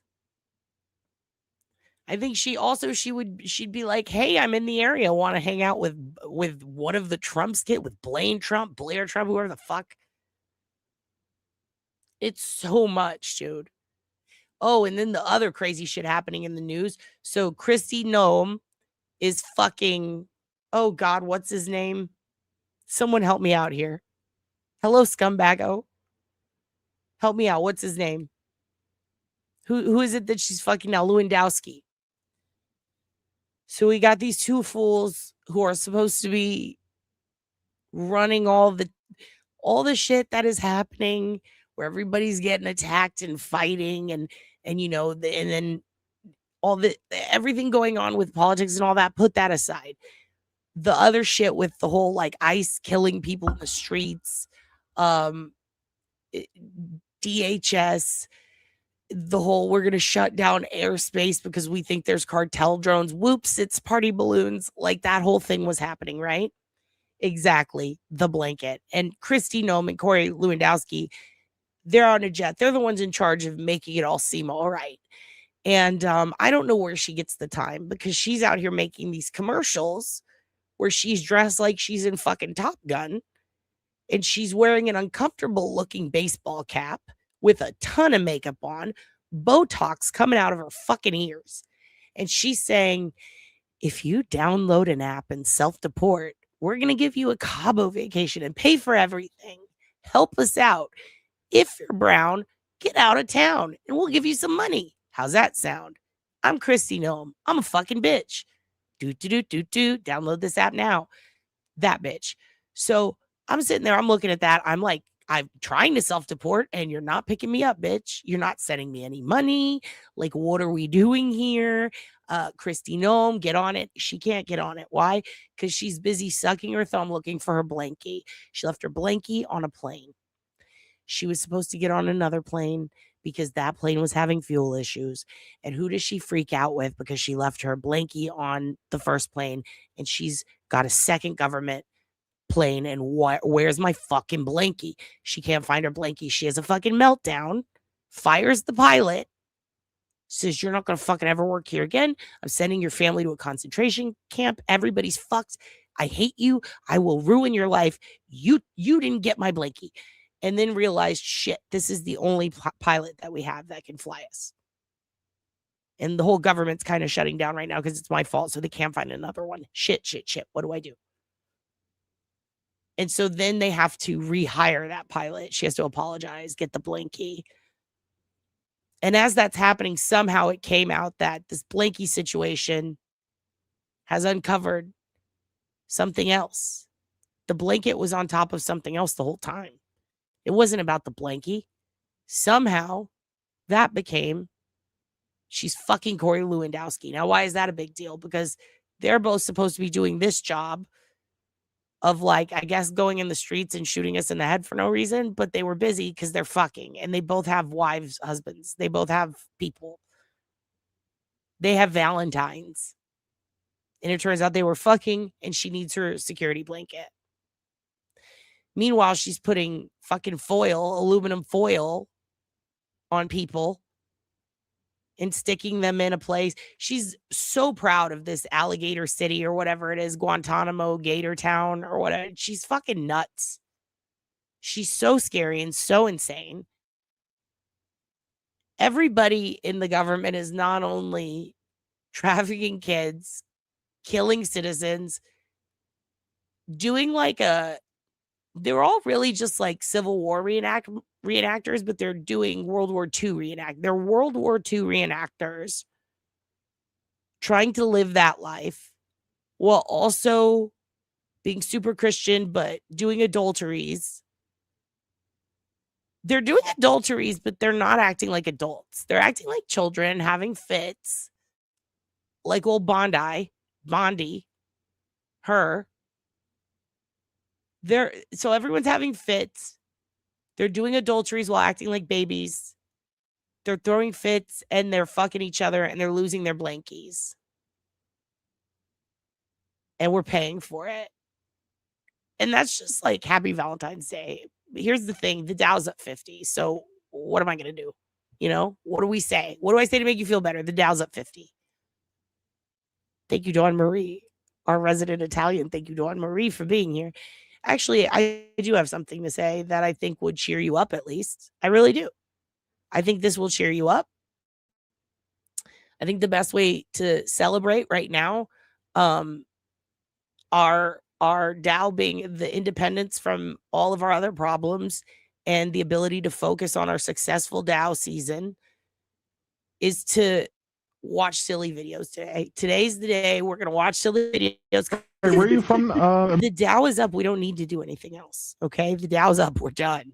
I think she'd be like, hey, I'm in the area. Want to hang out with one of the Trumps kid, with Blair Trump, whoever the fuck. It's so much, dude. Oh, and then the other crazy shit happening in the news. So Kristi Noem is fucking, oh God, what's his name? Someone help me out here. Hello, scumbago. Help me out. What's his name? Who is it that she's fucking now? Lewandowski. So we got these two fools who are supposed to be running all the shit that is happening, where everybody's getting attacked and fighting and you know, and then all everything going on with politics and all that. Put that aside. The other shit with the whole like ICE killing people in the streets, DHS, the whole we're going to shut down airspace because we think there's cartel drones. Whoops, it's party balloons. Like that whole thing was happening, right? Exactly. The blanket. And Kristi Noem and Corey Lewandowski, they're on a jet. They're the ones in charge of making it all seem all right. And I don't know where she gets the time, because she's out here making these commercials where she's dressed like she's in fucking Top Gun, and she's wearing an uncomfortable looking baseball cap with a ton of makeup on, Botox coming out of her fucking ears. And she's saying, if you download an app and self-deport, we're going to give you a Cabo vacation and pay for everything. Help us out. If you're brown, get out of town and we'll give you some money. How's that sound? I'm Kristi Noem. I'm a fucking bitch. Download this app now. That bitch. So I'm sitting there, I'm looking at that. I'm like, I'm trying to self-deport and you're not picking me up, bitch. You're not sending me any money. Like, what are we doing here? Kristi Noem, get on it. She can't get on it. Why? Because she's busy sucking her thumb looking for her blankie. She left her blankie on a plane. She was supposed to get on another plane because that plane was having fuel issues. And who does she freak out with? Because she left her blankie on the first plane and she's got a second government plane. And where's my fucking blankie? She can't find her blankie. She has a fucking meltdown, fires the pilot, says, you're not going to fucking ever work here again. I'm sending your family to a concentration camp. Everybody's fucked. I hate you. I will ruin your life. You didn't get my blankie. And then realized, shit, this is the only pilot that we have that can fly us. And the whole government's kind of shutting down right now because it's my fault. So they can't find another one. Shit. What do I do? And so then they have to rehire that pilot. She has to apologize, get the blankie. And as that's happening, somehow it came out that this blankie situation has uncovered something else. The blanket was on top of something else the whole time. It wasn't about the blankie. Somehow that became, she's fucking Corey Lewandowski. Now, why is that a big deal? Because they're both supposed to be doing this job of, like, I guess going in the streets and shooting us in the head for no reason, but they were busy because they're fucking, and they both have wives, husbands. They both have people. They have Valentine's. And it turns out they were fucking, and she needs her security blanket. Meanwhile, she's putting fucking aluminum foil on people and sticking them in a place. She's so proud of this alligator city or whatever it is, Guantanamo, Gator Town or whatever. She's fucking nuts. She's so scary and so insane. Everybody in the government is not only trafficking kids, killing citizens, doing like they're all really just like Civil War reenactors, but they're doing World War II They're World War II reenactors trying to live that life while also being super Christian, but doing adulteries. They're doing adulteries, but they're not acting like adults. They're acting like children, having fits, like old Bondi, her. So everyone's having fits. They're doing adulteries while acting like babies. They're throwing fits and they're fucking each other and they're losing their blankies. And we're paying for it. And that's just like happy Valentine's Day. Here's the thing. The Dow's up 50. So what am I going to do? You know, what do we say? What do I say to make you feel better? The Dow's up 50. Thank you, Dawn Marie, our resident Italian. Thank you, Dawn Marie, for being here. Actually, I do have something to say that I think would cheer you up, at least. I really do. I think this will cheer you up. I think the best way to celebrate right now our Dow being the independence from all of our other problems and the ability to focus on our successful Dow season is to watch silly videos today. Today's the day we're going to watch silly videos. Hey, where are you from? The Dow is up. We don't need to do anything else. Okay. The Dow's up. We're done.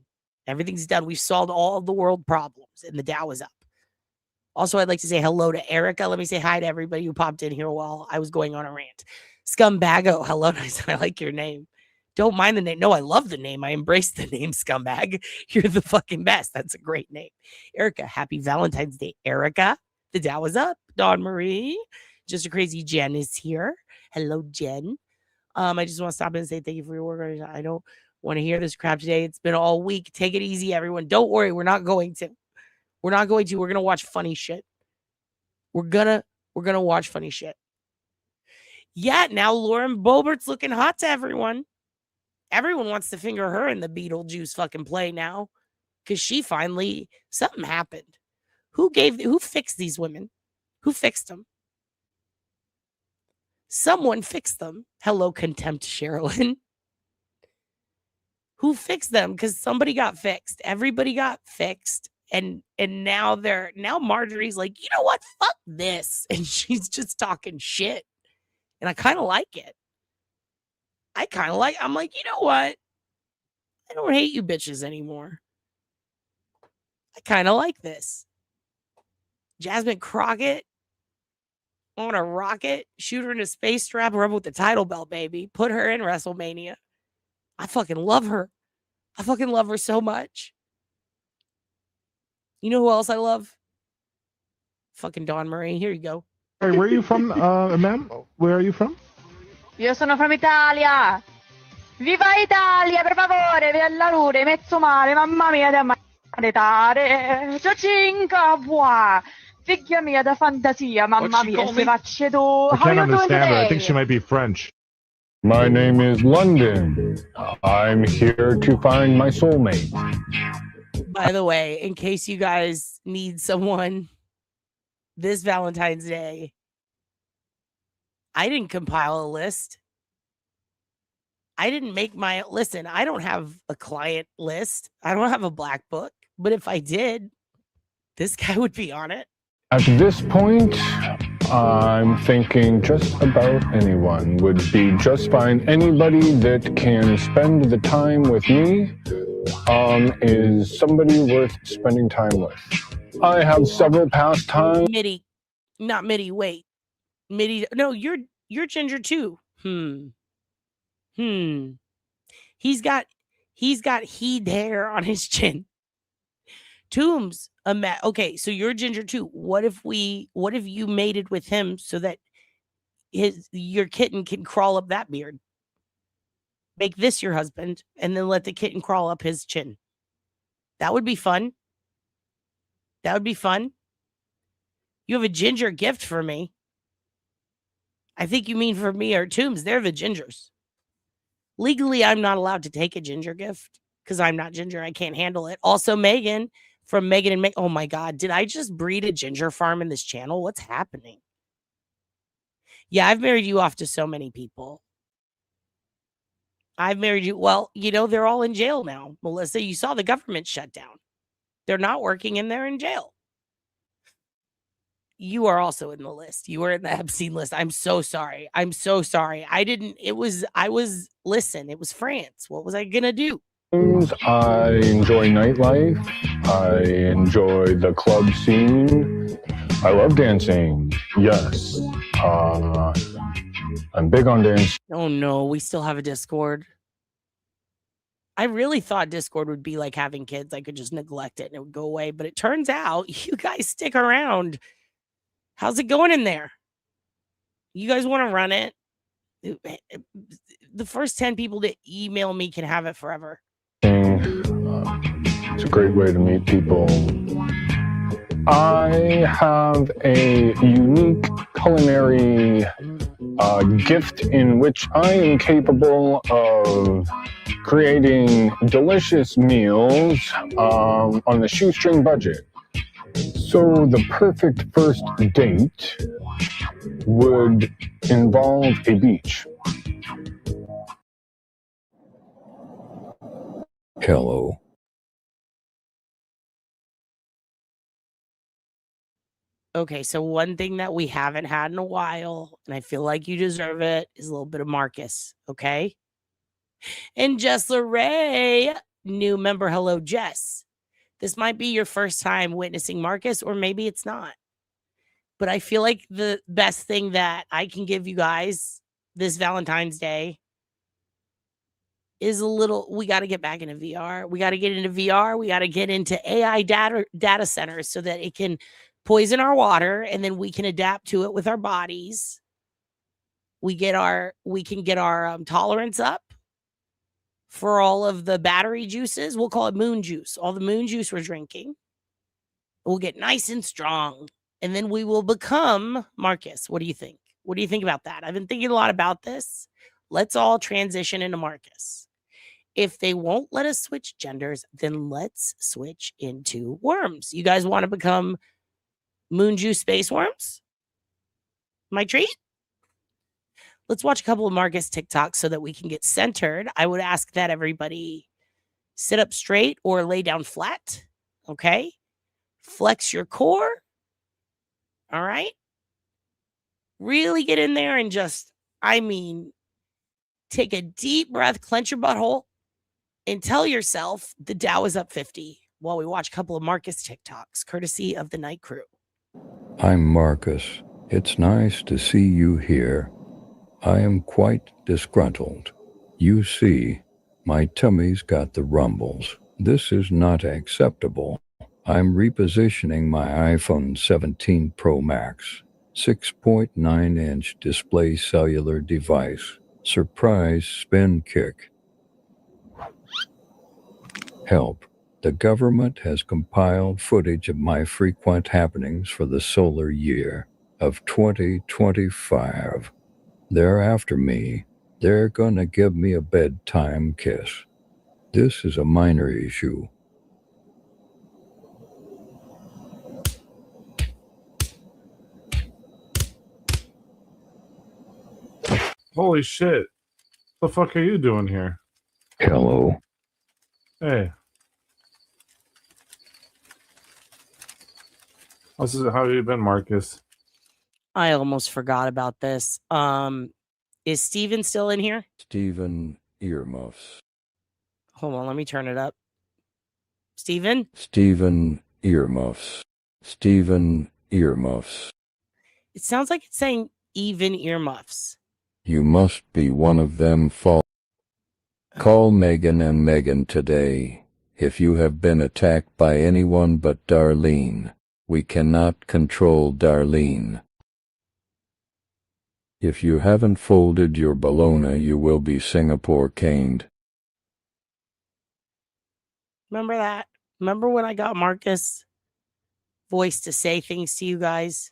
Everything's done. We've solved all the world problems and the Dow is up. Also, I'd like to say hello to Erica. Let me say hi to everybody who popped in here while I was going on a rant. Scumbago, hello. Nice. I like your name. Don't mind the name. No, I love the name. I embrace the name, Scumbag. You're the fucking best. That's a great name. Erica, happy Valentine's Day. Erica, the Dow is up. Dawn Marie, just a crazy Jen is here. Hello, Jen. I just want to stop and say thank you for your work. I don't want to hear this crap today. It's been all week. Take it easy, everyone. Don't worry. We're not going to. We're going to watch funny shit. We're gonna watch funny shit. Yeah, now Lauren Boebert's looking hot to everyone. Everyone wants to finger her in the Beetlejuice fucking play now. Because she finally, something happened. Who fixed these women? Who fixed them? Someone fixed them. Hello, Contempt Sherilyn. Who fixed them? Because somebody got fixed. Everybody got fixed. And now Marjorie's like, you know what? Fuck this. And she's just talking shit. And I kind of like it. I'm like, you know what? I don't hate you bitches anymore. I kind of like this. Jasmine Crockett on a rocket, shoot her in a space, strap her up with the title belt, baby. Put her in WrestleMania. I fucking love her. I fucking love her so much. You know who else I love? Fucking Dawn Marie. Here you go. Hey, where are you from, ma'am? Where are you from? Io sono from Italia. Viva Italia, per favore, via la luce, mezzo male, mamma mia, da maritare. Ciacinca, buah. Figlia mia da fantasia, mamma mia, se faccio tu. I can't understand her. I think she might be French. My name is London. I'm here to find my soulmate. By the way, in case you guys need someone this Valentine's Day, I didn't compile a list. I didn't make listen, I don't have a client list. I don't have a black book. But if I did, this guy would be on it. At this point, I'm thinking just about anyone would be just fine. Anybody that can spend the time with me is somebody worth spending time with. I have several pastimes. Mitty. Not Mitty, wait. Mitty, no, you're ginger too. He's got heed hair on his chin. Toombs, okay, so you're ginger too. What if you mated with him so that your kitten can crawl up that beard? Make this your husband and then let the kitten crawl up his chin. That would be fun. That would be fun. You have a ginger gift for me. I think you mean for me or Toombs. They're the gingers. Legally, I'm not allowed to take a ginger gift because I'm not ginger. I can't handle it. Also, Megan from Megan and Meg. Oh my God. Did I just breed a ginger farm in this channel? What's happening? Yeah, I've married you off to so many people. I've married you. Well, you know, they're all in jail now. Melissa, you saw the government shut down. They're not working and they're in jail. you are also in the list. You were in the Epstein list. I'm so sorry. I'm so sorry. Listen, it was France. What was I going to do? I enjoy nightlife. I enjoy the club scene. I love dancing. Yes. I'm big on dance. Oh no, we still have a Discord. I really thought Discord would be like having kids. I could just neglect it and it would go away. But it turns out you guys stick around. How's it going in there? You guys want to run it? The first 10 people to email me can have it forever. It's a great way to meet people. I have a unique culinary gift in which I am capable of creating delicious meals on a shoestring budget. So the perfect first date would involve a beach. Hello. Okay, so one thing that we haven't had in a while, and I feel like you deserve it, is a little bit of Marcus, okay? And Jess LeRae, new member. Hello, Jess. This might be your first time witnessing Marcus, or maybe it's not. But I feel like the best thing that I can give you guys this Valentine's Day is we got to get back into VR. We got to get into VR. We got to get into AI data centers so that it can poison our water, and then we can adapt to it with our bodies. We can get our tolerance up for all of the battery juices. We'll call it moon juice. All the moon juice we're drinking. We'll get nice and strong, and then we will become Marcus. What do you think? What do you think about that? I've been thinking a lot about this. Let's all transition into Marcus. If they won't let us switch genders, then let's switch into worms. You guys want to become moon juice space worms? My treat? Let's watch a couple of Marcus TikToks so that we can get centered. I would ask that everybody sit up straight or lay down flat. Okay? Flex your core. All right? Really get in there and take a deep breath, clench your butthole, and tell yourself the Dow is up 50 while we watch a couple of Marcus TikToks, courtesy of the Night Crew. I'm Marcus. It's nice to see you here. I am quite disgruntled. You see, my tummy's got the rumbles. This is not acceptable. I'm repositioning my iPhone 17 Pro Max, 6.9-inch display cellular device. Surprise spin kick. Help. The government has compiled footage of my frequent happenings for the solar year of 2025. They're after me. They're gonna give me a bedtime kiss. This is a minor issue. Holy shit. What the fuck are you doing here? Hello. Hey. How have you been, Marcus? I almost forgot about this. Is Steven still in here? Steven Earmuffs. Hold on, let me turn it up. Steven? Steven Earmuffs. Steven Earmuffs. It sounds like it's saying even earmuffs. You must be one of them Call Megan and Megan today. If you have been attacked by anyone but Darlene, we cannot control Darlene. If you haven't folded your bologna, you will be Singapore caned. Remember that? Remember when I got Marcus' voice to say things to you guys?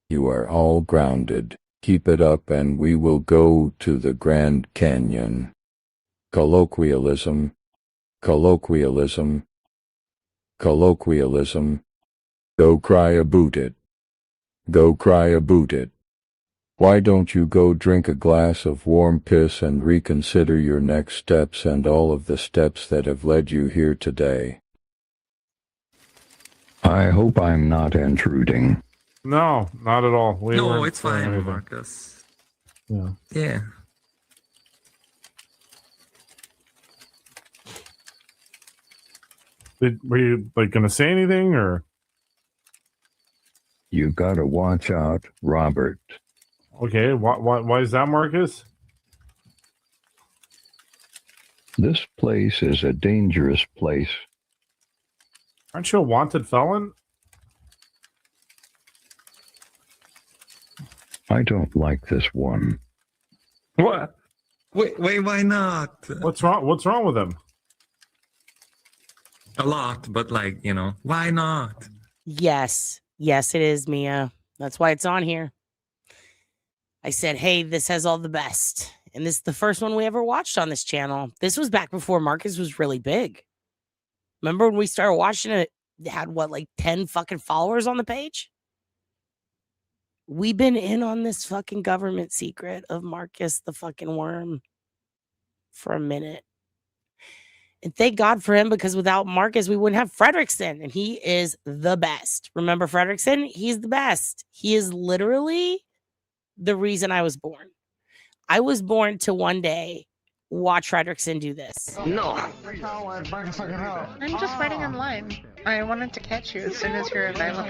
You are all grounded. Keep it up and we will go to the Grand Canyon. Colloquialism. Colloquialism. Colloquialism. Go cry about it. Go cry about it. Why don't you go drink a glass of warm piss and reconsider your next steps and all of the steps that have led you here today? I hope I'm not intruding. No, not at all. We No, weren't it's doing fine, anything. Marcus. Yeah. Yeah. Were you like gonna say anything or? You gotta watch out, Robert. Okay, why is that, Marcus? This place is a dangerous place. Aren't you a wanted felon? I don't like this one. What? Wait, why not? What's wrong? What's wrong with him? A lot, but like, you know, why not? Yes, it is, Mia. That's why it's on here. I said, hey, this has all the best. And this is the first one we ever watched on this channel. This was back before Marcus was really big. Remember when we started watching it, it had what, like 10 fucking followers on the page? We've been in on this fucking government secret of Marcus the fucking worm for a minute. And thank God for him, because without Marcus, we wouldn't have Fredrickson. And he is the best. Remember Fredrickson? He's the best. He is literally the reason I was born. I was born to one day watch Fredrickson do this. No. I'm just waiting in line. I wanted to catch you as soon as you're available.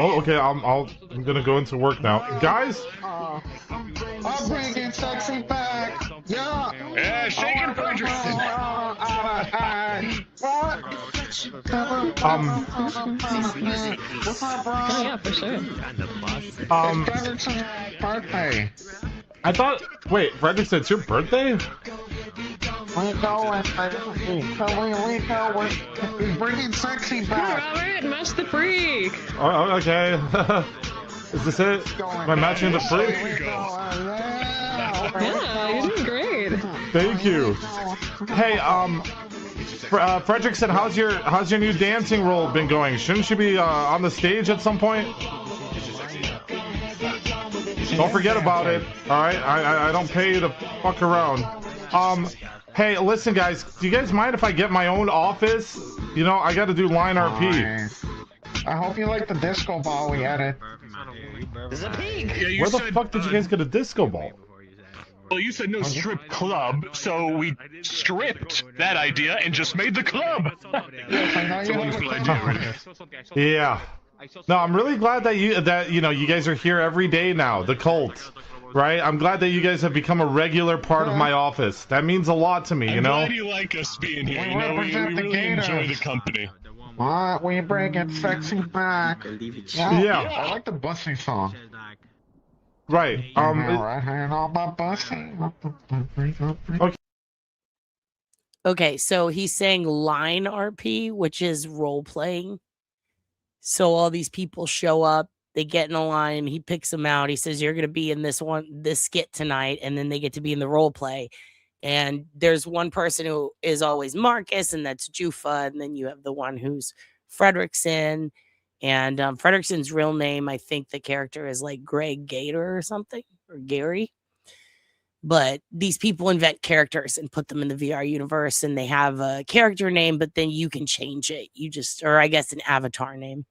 Oh, okay. I'm gonna go into work now, guys. I'm bringing sexy back. Yeah. Yeah, shaking Fredrickson. What's up, bro? Oh, yeah, for sure. It's Fredrickson's birthday. I thought. Wait, Fredrickson, it's your birthday? We're bringing sexy back. Robert, match the freak. Oh, okay. Is this it? Am I matching the freak? Yeah, you're doing great. Thank you. Hey, Fredrickson, how's your new dancing role been going? Shouldn't you be on the stage at some point? Don't forget about it. All right, I don't pay you to fuck around. Hey, listen, guys. Do you guys mind if I get my own office? You know, I got to do line RP. I hope you like the disco ball we added. There's a pig. Yeah, Where the fuck did you guys get a disco ball? Well, you said no strip club, so we stripped that idea and just made the club. It's a wonderful idea, really. Yeah. No, I'm really glad that you guys are here every day now. The cult, right? I'm glad that you guys have become a regular part of my office. That means a lot to me, you know. I'm glad you like us being here. You know, we really enjoy the company. What? We bring it sexy back. Yeah. I like the busing song. Right. Right hand on my busing. Okay. Okay, so he's saying line RP, which is role playing. So all these people show up, they get in a line, he picks them out. He says, you're going to be in this skit tonight. And then they get to be in the role play. And there's one person who is always Marcus, and that's Jufa. And then you have the one who's Fredrickson. And Fredrickson's real name, I think the character is like Greg Gator or something, or Gary. But these people invent characters and put them in the VR universe, and they have a character name, but then you can change it. Or I guess an avatar name.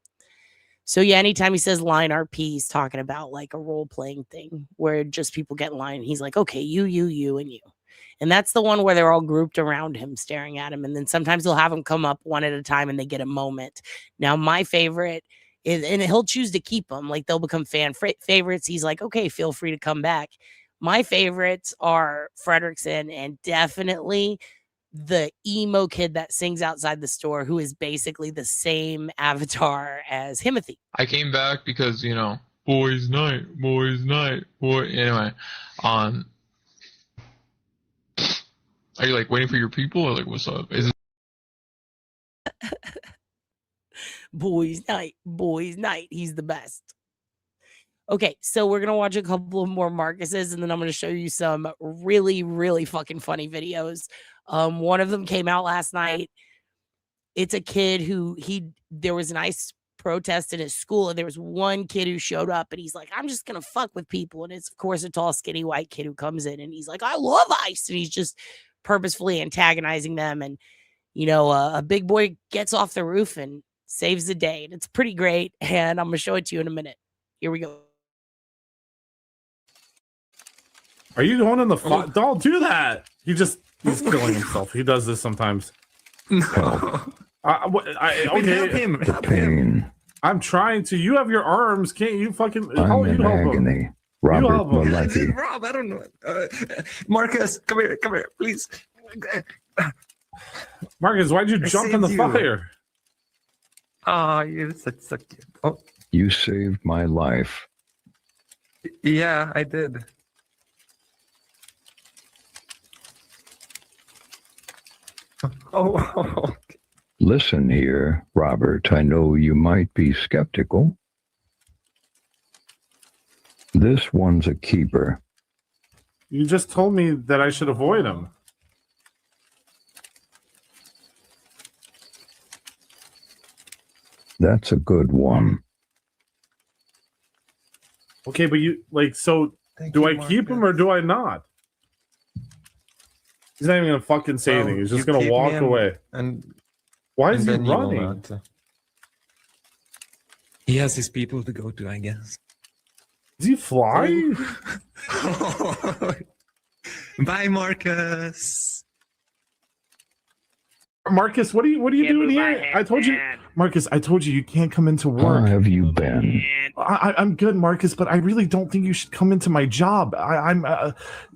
So yeah, anytime he says line RP, he's talking about like a role-playing thing where just people get in line. And he's like, okay, you, and you. And that's the one where they're all grouped around him, staring at him. And then sometimes he'll have them come up one at a time and they get a moment. Now, my favorite is, and he'll choose to keep them, like they'll become fan favorites. He's like, okay, feel free to come back. My favorites are Fredrickson and definitely the emo kid that sings outside the store, who is basically the same avatar as Himothy. I came back because, you know, boys night, boy. Anyway, are you like waiting for your people, or like what's up? Is it boys night. He's the best. Okay, so we're gonna watch a couple of more Marcuses, and then I'm gonna show you some really, really fucking funny videos. One of them came out last night. It's a kid who there was an ICE protest in his school, and there was one kid who showed up, and he's like, I'm just gonna fuck with people. And it's of course a tall, skinny white kid who comes in, and he's like, I love ICE, and he's just purposefully antagonizing them. And you know, a big boy gets off the roof and saves the day, and it's pretty great. And I'm gonna show it to you in a minute. Here we go. Are you going in the fire? Don't do that. He's killing himself. He does this sometimes. No. Okay. The pain. I'm trying to. You have your arms. Can't you fucking? I'm in agony. Robert Maletti. Rob, I don't know. Marcus, come here, please. Marcus, why'd you jump in the fire? Oh, you're so cute. Oh, You saved my life. yeah, I did. Oh, Listen here, Robert. I know you might be skeptical. This one's a keeper. You just told me that I should avoid him. That's a good one. Okay, but do I keep him or do I not? He's not even gonna fucking say anything. He's just gonna walk away. Why is he running? He has his people to go to, I guess. Does he fly? Bye, Marcus. Marcus, what are you doing here? I told you, Marcus. I told you can't come into work. How have you been? I'm good, Marcus, but I really don't think you should come into my job. I'm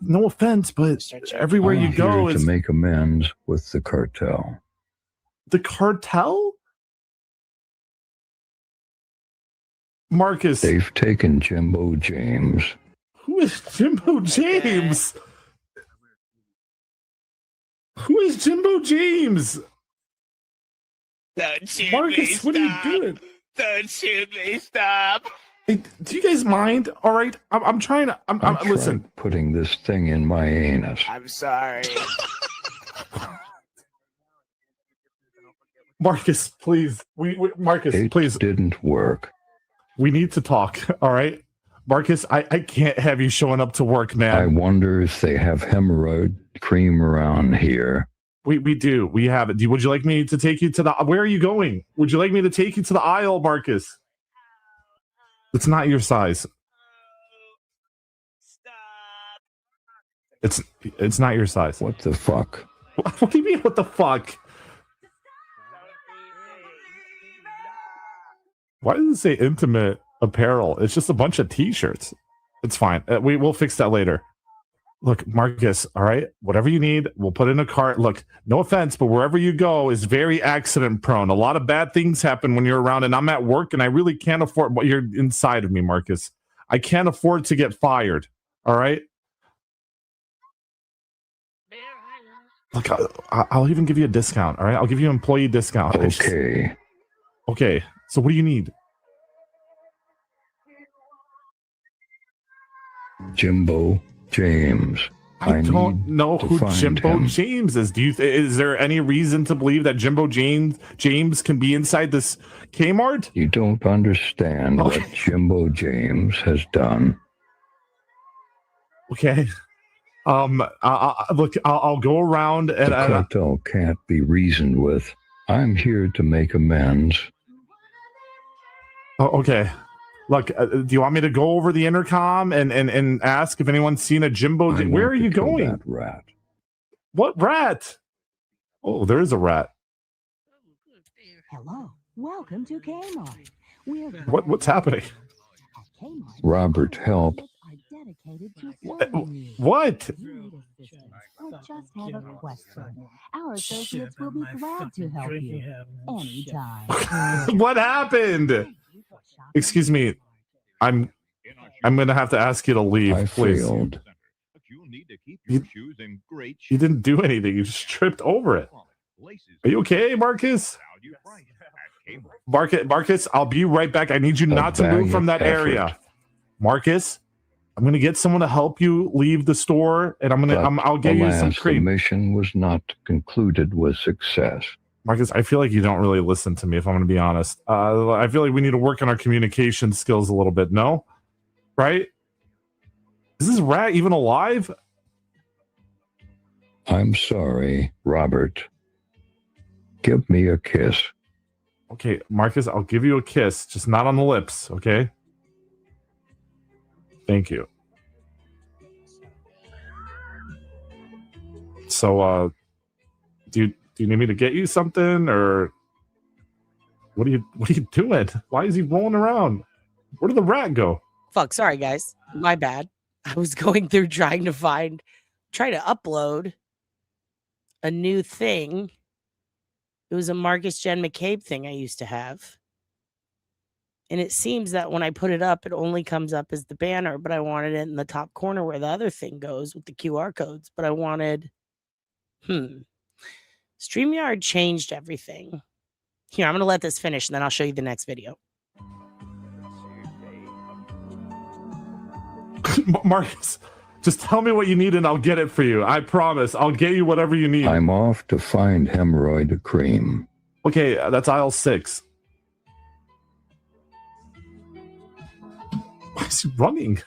no offense, but everywhere you go here is to make amends with the cartel. The cartel. Marcus, They've taken Jimbo James. Who is Jimbo James? Who is Jimbo James? Don't shoot Marcus, me, what are you stop. doing? Don't shoot me, stop. Hey, do you guys mind? All right, I'm trying to. I listen. tried putting this thing in my anus. I'm sorry. Marcus, please. Marcus, please. It didn't work. We need to talk. All right, Marcus. I can't have you showing up to work, man. I wonder if they have hemorrhoid cream around here. We do. We have it. Would you like me to take you to the? Where are you going? Would you like me to take you to the aisle, Marcus? It's not your size. It's not your size. What the fuck? What do you mean? What the fuck? Why does it say intimate apparel? It's just a bunch of t-shirts. It's fine. We'll fix that later. Look, Marcus, all right? Whatever you need, we'll put in a cart. Look, no offense, but wherever you go is very accident prone. A lot of bad things happen when you're around, and I'm at work, and I really can't afford what you're inside of me, Marcus. I can't afford to get fired, all right? Look, I'll even give you a discount, all right? I'll give you an employee discount. Okay. Okay, so what do you need? Jimbo James. I don't need know to who find Jimbo him. James is. Is there any reason to believe that Jimbo James can be inside this Kmart? You don't understand what Jimbo James has done. Okay. Look, I'll go around and The cartel can't be reasoned with. I'm here to make amends. Oh, okay. Look, do you want me to go over the intercom and ask if anyone's seen a Jimbo? Where are you going? That rat. What rat? Oh, there is a rat. Hello, welcome to Kmart. We're What's happening? Robert, help. What? I just have a question. Our associates will be glad to help you anytime. What happened? Excuse me. I'm gonna have to ask you to leave, I please. failed. You didn't do anything. You just tripped over it. Are you okay, Marcus? Marcus, I'll be right back. I need you not to move from that area. Marcus, I'm gonna get someone to help you leave the store, and I'll get you some cream. The mission was not concluded with success. Marcus, I feel like you don't really listen to me, if I'm going to be honest. I feel like we need to work on our communication skills a little bit, no? Right? Is this rat even alive? I'm sorry, Robert. Give me a kiss. Okay, Marcus, I'll give you a kiss, just not on the lips, okay? Thank you. So, do you need me to get you something, or what are you doing? Why is he rolling around? Where did the rat go? Fuck, sorry guys. My bad. I was going through trying to upload a new thing. It was a Marcus Jen McCabe thing I used to have. And it seems that when I put it up, it only comes up as the banner, but I wanted it in the top corner where the other thing goes with the QR codes. But I wanted, StreamYard changed everything. Here, I'm going to let this finish, and then I'll show you the next video. Marcus, just tell me what you need and I'll get it for you. I promise. I'll get you whatever you need. I'm off to find hemorrhoid cream. Okay, that's aisle 6. Why is he running?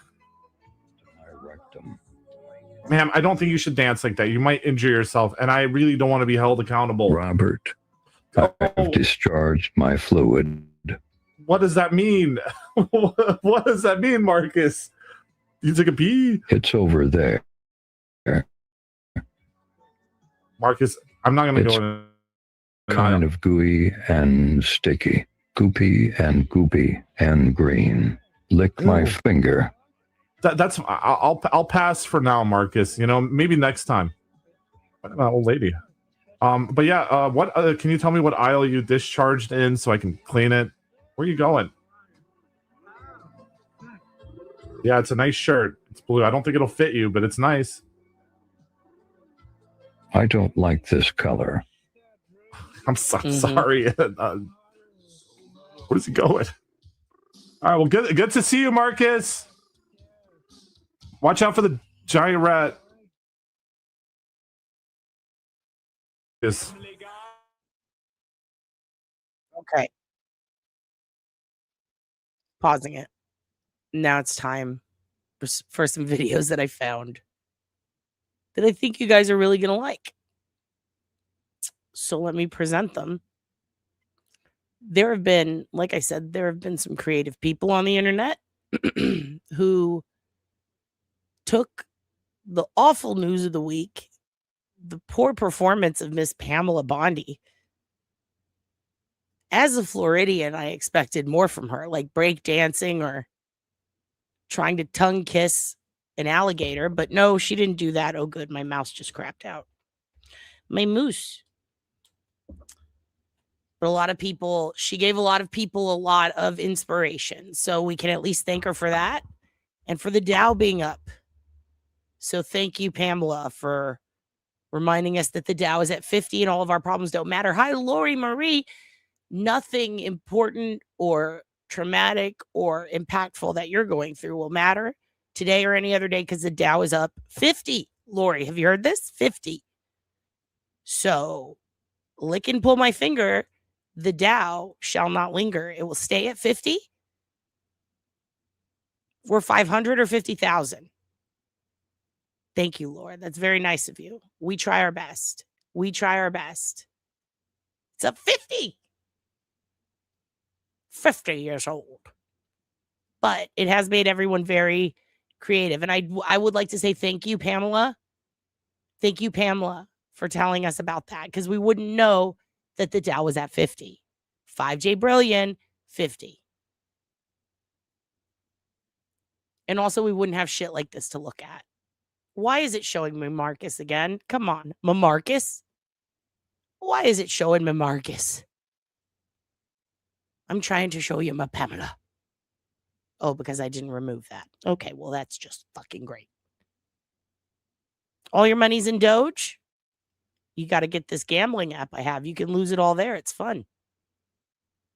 Ma'am, I don't think you should dance like that. You might injure yourself, and I really don't want to be held accountable. Robert, I've discharged my fluid. What does that mean? What does that mean, Marcus? You took a pee? It's over there. Marcus, I'm not going to go in. Kind of gooey and sticky. Goopy and goopy and green. Lick my finger. I'll pass for now, Marcus. You know, maybe next time. What about old lady? But yeah, what can you tell me what aisle you discharged in so I can clean it? Where are you going? Yeah, it's a nice shirt. It's blue. I don't think it'll fit you, but it's nice. I don't like this color. I'm sorry. Where's he going? All right, well, good to see you, Marcus. Watch out for the giant rat. Yes. Okay. Pausing it. Now it's time for some videos that I found that I think you guys are really going to like. So let me present them. There have been, like I said, there have been some creative people on the internet who took the awful news of the week, the poor performance of Miss Pamela Bondi. As a Floridian, I expected more from her, like break dancing or trying to tongue kiss an alligator, but no, she didn't do that. Oh, good. My mouse just crapped out. My moose. But she gave a lot of people a lot of inspiration. So we can at least thank her for that and for the Dow being up. So thank you, Pamela, for reminding us that the Dow is at 50 and all of our problems don't matter. Hi, Lori Marie. Nothing important or traumatic or impactful that you're going through will matter today or any other day because the Dow is up 50. Lori, have you heard this? 50. So lick and pull my finger. The Dow shall not linger. It will stay at 50. We're 500 or 50,000. Thank you, Lord. That's very nice of you. We try our best. We try our best. It's up 50. 50 years old. But it has made everyone very creative. And I would like to say thank you, Pamela. Thank you, Pamela, for telling us about that because we wouldn't know that the Dow was at 50. 5J Brilliant, 50. And also we wouldn't have shit like this to look at. Why is it showing me Marcus again? Come on, Marcus. Why is it showing me Marcus? I'm trying to show you my Pamela. Oh, because I didn't remove that. Okay, well, that's just fucking great. All your money's in Doge? You got to get this gambling app I have. You can lose it all there. It's fun.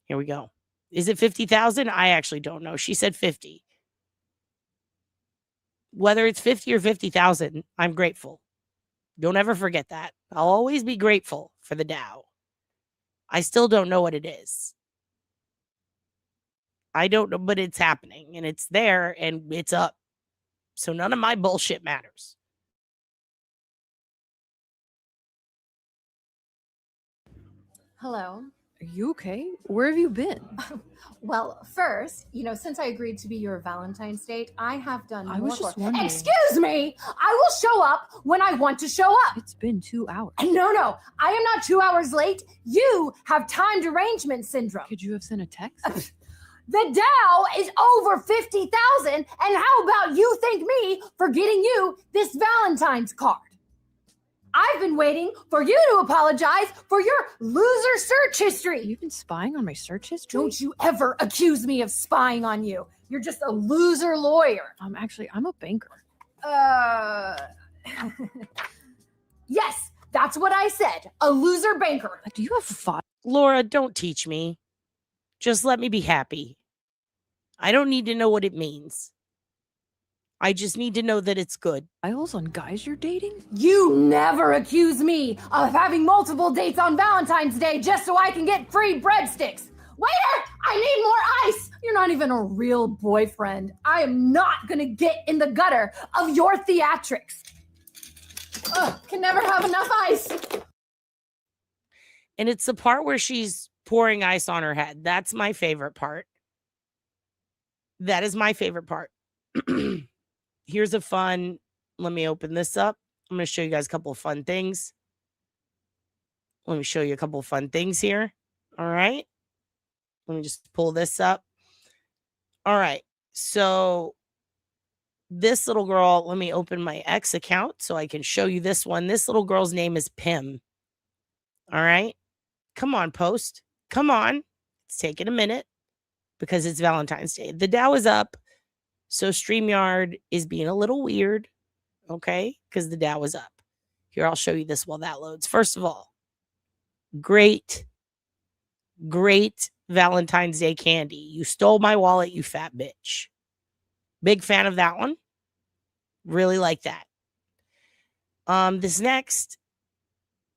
Here we go. Is it 50,000? I actually don't know. She said 50. Whether it's 50 or 50,000, I'm grateful. Don't ever forget that. I'll always be grateful for the Dow. I still don't know what it is. I don't know, but it's happening and it's there and it's up. So none of my bullshit matters. Hello. Are you okay? Where have you been? Well, first, since I agreed to be your Valentine's date, I have done I more was just for- wondering. Excuse me! I will show up when I want to show up! It's been 2 hours. No, I am not 2 hours late. You have time derangement syndrome. Could you have sent a text? The Dow is over 50,000, and how about you thank me for getting you this Valentine's card? I've been waiting for you to apologize for your loser search history. You've been spying on my search history? Don't you ever accuse me of spying on you. You're just a loser lawyer. Actually, I'm a banker. Yes, that's what I said. A loser banker. Do you have 5? Laura, don't teach me. Just let me be happy. I don't need to know what it means. I just need to know that it's good. Files on guys you're dating? You never accuse me of having multiple dates on Valentine's Day just so I can get free breadsticks. Waiter, I need more ice. You're not even a real boyfriend. I am not going to get in the gutter of your theatrics. Ugh, can never have enough ice. And it's the part where she's pouring ice on her head. That's my favorite part. That is my favorite part. Here's a fun, let me open this up. I'm going to show you guys a couple of fun things. Let me show you a couple of fun things here. All right. Let me just pull this up. All right. So this little girl, let me open my X account so I can show you this one. This little girl's name is Pim. All right. Come on, post. Come on. It's taking a minute because it's Valentine's Day. The Dow is up. So StreamYard is being a little weird, okay, because the Dow is up. Here, I'll show you this while that loads. First of all, great Valentine's Day candy. You stole my wallet, you fat bitch. Big fan of that one. Really like that. This next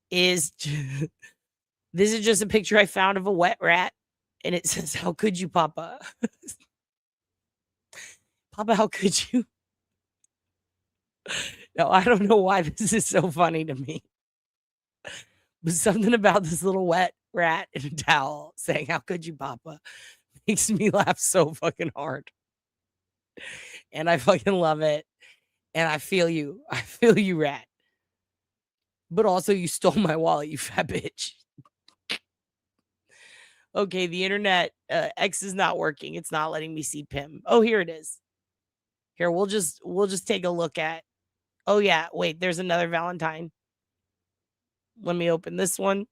is, this is just a picture I found of a wet rat, and it says, "How could you, Papa?" Papa, how could you? No, I don't know why this is so funny to me. But something about this little wet rat in a towel saying, "How could you, Papa?" makes me laugh so fucking hard. And I fucking love it. And I feel you. I feel you, rat. But also, you stole my wallet, you fat bitch. Okay, the internet, X is not working. It's not letting me see Pim. Oh, here it is. Here, we'll just take a look at. Oh yeah, wait, there's another Valentine. Let me open this one.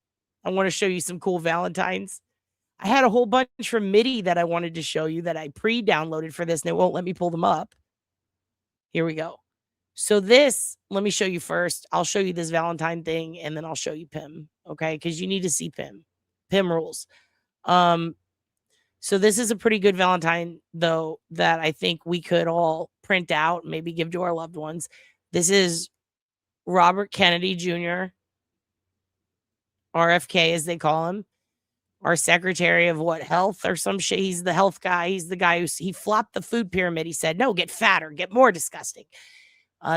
I want to show you some cool Valentines. I had a whole bunch from MIDI that I wanted to show you that I pre-downloaded for this, and it won't let me pull them up. Here we go. So this, let me show you first. I'll show you this Valentine thing, and then I'll show you Pim, okay? Because you need to see Pim. Pim rules. So this is a pretty good Valentine, though, that I think we could all print out, maybe give to our loved ones. This is Robert Kennedy Jr., RFK, as they call him, our Secretary of Health or some shit. He's the health guy. He's the guy he flopped the food pyramid. He said, "No, get fatter, get more disgusting."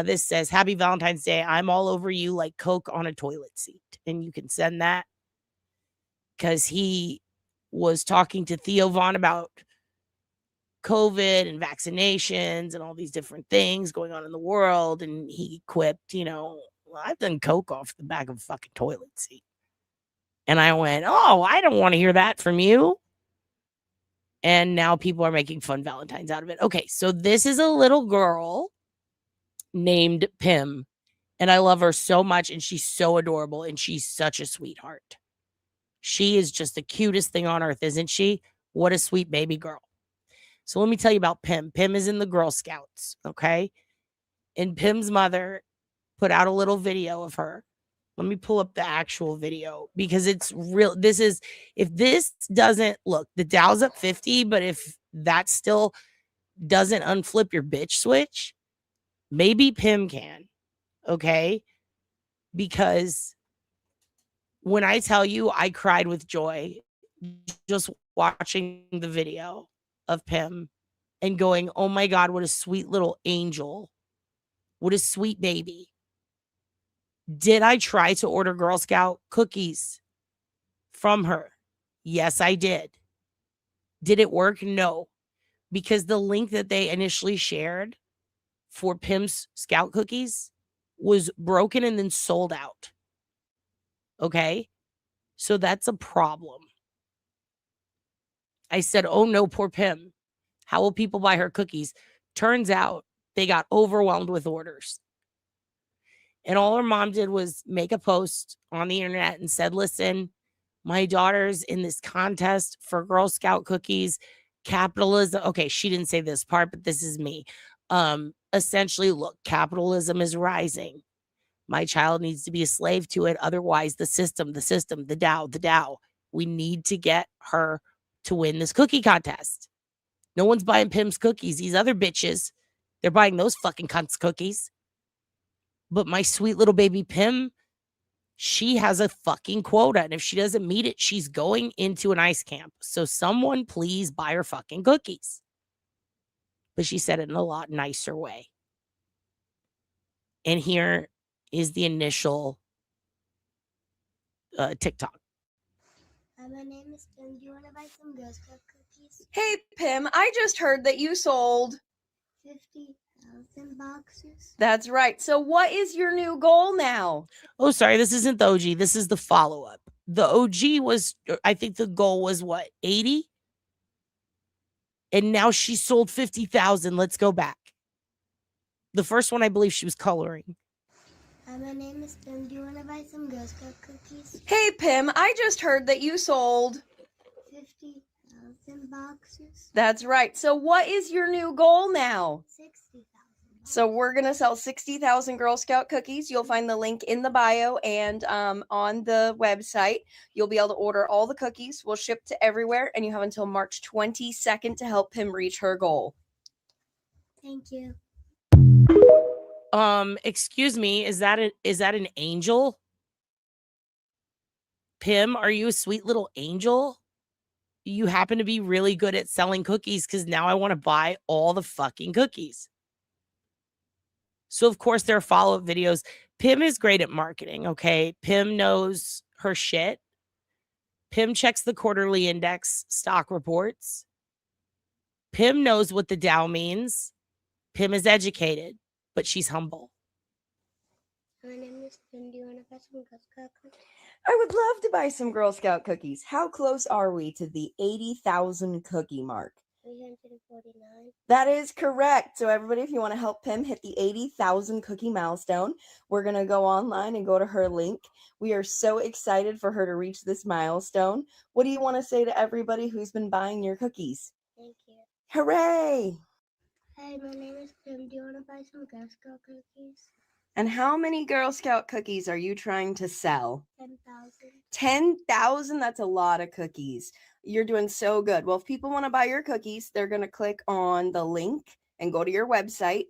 This says, "Happy Valentine's Day. I'm all over you like Coke on a toilet seat." And you can send that because he was talking to Theo Vaughn about COVID and vaccinations and all these different things going on in the world. And he quipped, "I've done Coke off the back of a fucking toilet seat." And I went, "Oh, I don't want to hear that from you." And now people are making fun Valentines out of it. Okay, so this is a little girl named Pim. And I love her so much. And she's so adorable. And she's such a sweetheart. She is just the cutest thing on earth, isn't she? What a sweet baby girl. So let me tell you about Pim. Pim is in the Girl Scouts, okay? And Pim's mother put out a little video of her. Let me pull up the actual video because it's real. If this doesn't, look, the Dow's up 50, but if that still doesn't unflip your bitch switch, maybe Pim can, okay? Because when I tell you I cried with joy just watching the video of Pim and going, "Oh my God, what a sweet little angel. What a sweet baby." Did I try to order Girl Scout cookies from her? Yes, I did. Did it work? No. Because the link that they initially shared for Pim's Scout cookies was broken and then sold out. Okay? So that's a problem. I said, oh no, poor Pim. How will people buy her cookies? Turns out they got overwhelmed with orders. And all her mom did was make a post on the internet and said, listen, my daughter's in this contest for Girl Scout cookies. Capitalism. Okay, she didn't say this part, but this is me. Essentially, look, capitalism is rising. My child needs to be a slave to it. Otherwise, the system, the Dow. We need to get her to win this cookie contest. No one's buying Pim's cookies. These other bitches, they're buying those fucking cunts cookies. But my sweet little baby Pim, she has a fucking quota. And if she doesn't meet it, she's going into an ice camp. So someone please buy her fucking cookies. But she said it in a lot nicer way. And here is the initial TikTok. My name is Pim. Do you want to buy some Girl Scout cookies? Hey, Pim, I just heard that you sold 50,000 boxes. That's right. So what is your new goal now? Oh, sorry. This isn't the OG. This is the follow-up. The OG was, I think the goal was what, 80? And now she sold 50,000. Let's go back. The first one, I believe she was coloring. My name is Pim. Do you want to buy some Girl Scout cookies? Hey, Pim, I just heard that you sold 50,000 boxes. That's right. So what is your new goal now? 60,000. So we're going to sell 60,000 Girl Scout cookies. You'll find the link in the bio and on the website. You'll be able to order all the cookies. We'll ship to everywhere, and you have until March 22nd to help Pim reach her goal. Thank you. Excuse me, is that an angel? Pim, are you a sweet little angel? You happen to be really good at selling cookies because now I want to buy all the fucking cookies. So, of course, there are follow-up videos. Pim is great at marketing, okay? Pim knows her shit. Pim checks the quarterly index stock reports. Pim knows what the Dow means. Pim is educated, but she's humble. My name is Pim. Do you want to buy some Girl Scout cookies? I would love to buy some Girl Scout cookies. How close are we to the 80,000 cookie mark? 349. That is correct. So everybody, if you want to help Pim hit the 80,000 cookie milestone, we're going to go online and go to her link. We are so excited for her to reach this milestone. What do you want to say to everybody who's been buying your cookies? Thank you. Hooray! Hey, my name is Pim. Do you want to buy some Girl Scout cookies? And how many Girl Scout cookies are you trying to sell? 10,000. 10,000? That's a lot of cookies. You're doing so good. Well, if people want to buy your cookies, they're going to click on the link and go to your website.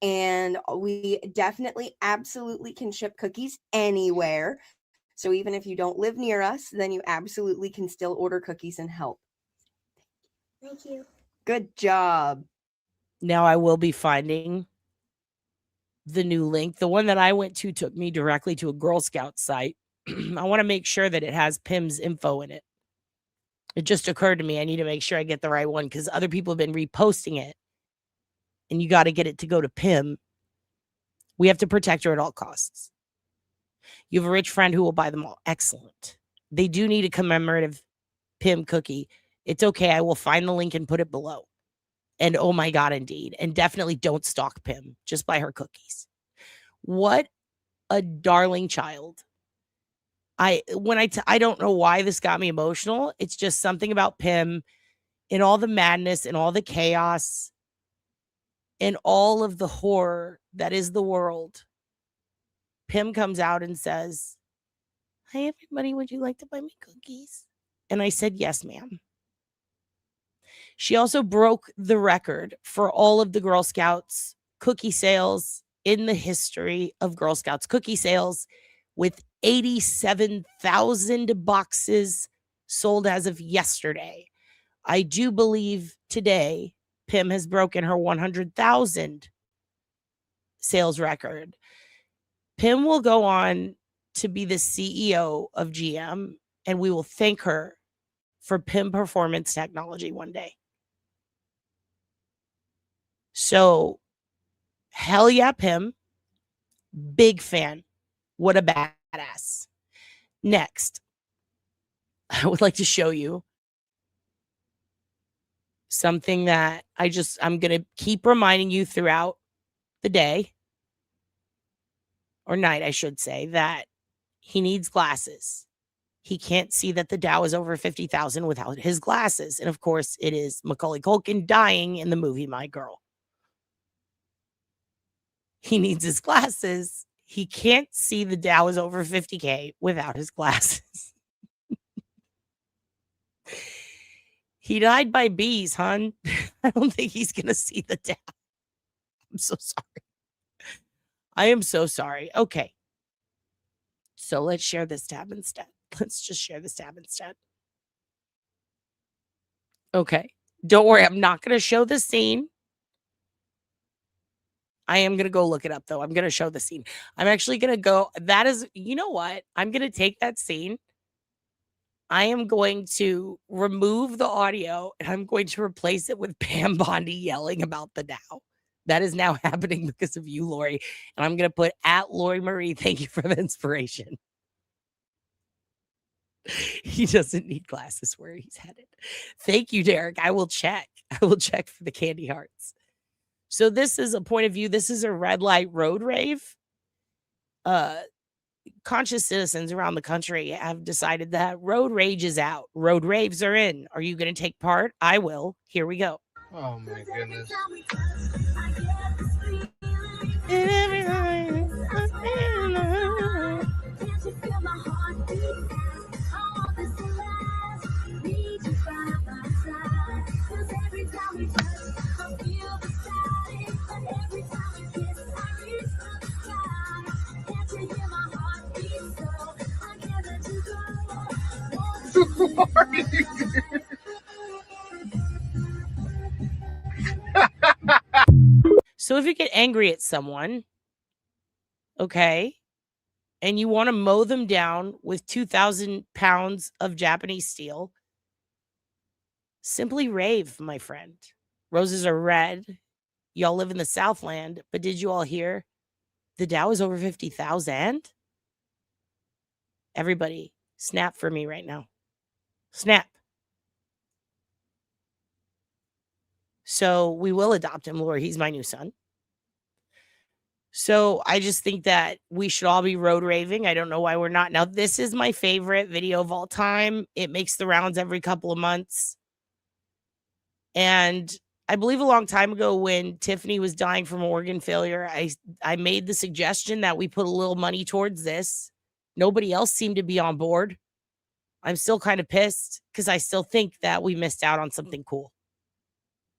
And we definitely, absolutely can ship cookies anywhere. So even if you don't live near us, then you absolutely can still order cookies and help. Thank you. Good job. Now I will be finding the new link. The one that I went to took me directly to a Girl Scout site. I want to make sure that it has Pim's info in it. It just occurred to me I need to make sure I get the right one because other people have been reposting it. And you got to get it to go to Pim. We have to protect her at all costs. You have a rich friend who will buy them all. Excellent. They do need a commemorative Pim cookie. It's okay. I will find the link and put it below. And oh my God, indeed. And definitely don't stalk Pim. Just buy her cookies. What a darling child. I don't know why this got me emotional. It's just something about Pim and all the madness and all the chaos and all of the horror that is the world. Pim comes out and says, "Hi, everybody. Would you like to buy me cookies?" And I said, "Yes, ma'am." She also broke the record for all of the Girl Scouts cookie sales in the history of Girl Scouts cookie sales with 87,000 boxes sold as of yesterday. I do believe today Pim has broken her 100,000 sales record. Pim will go on to be the CEO of GM, and we will thank her for PIM Performance Technology one day. So, hell yeah, PIM. Big fan. What a badass. Next, I would like to show you something that I'm going to keep reminding you throughout the day or night, I should say, that he needs glasses. He can't see that the Dow is over 50,000 without his glasses. And of course, it is Macaulay Culkin dying in the movie My Girl. He needs his glasses. He can't see the Dow is over 50K without his glasses. He died by bees, hon. I don't think he's going to see the Dow. I'm so sorry. I am so sorry. Okay. So let's share this tab instead. Let's just share this tab instead. Okay. Don't worry. I'm not going to show the scene. I am going to go look it up, though. I'm going to show the scene. I'm actually going to go. That is, you know what? I'm going to take that scene. I am going to remove the audio and I'm going to replace it with Pam Bondi yelling about the Dow. That is now happening because of you, Lori. And I'm going to put at Lori Marie. Thank you for the inspiration. He doesn't need glasses where he's headed. Thank you, Derek. I will check. I will check for the candy hearts. So this is a point of view. This is a red light road rave. Conscious citizens around the country have decided that road rage is out. Road raves are in. Are you going to take part? I will. Here we go. Oh my goodness. So if you get angry at someone, okay, and you want to mow them down with 2,000 pounds of Japanese steel, simply rave, my friend. Roses are red. Y'all live in the Southland, but did you all hear the Dow is over 50,000? Everybody, snap for me right now. Snap. So we will adopt him, Lori. He's my new son. So I just think that we should all be road raving. I don't know why we're not. Now, this is my favorite video of all time. It makes the rounds every couple of months. And I believe a long time ago when Tiffany was dying from organ failure, I made the suggestion that we put a little money towards this. Nobody else seemed to be on board. I'm still kind of pissed because I still think that we missed out on something cool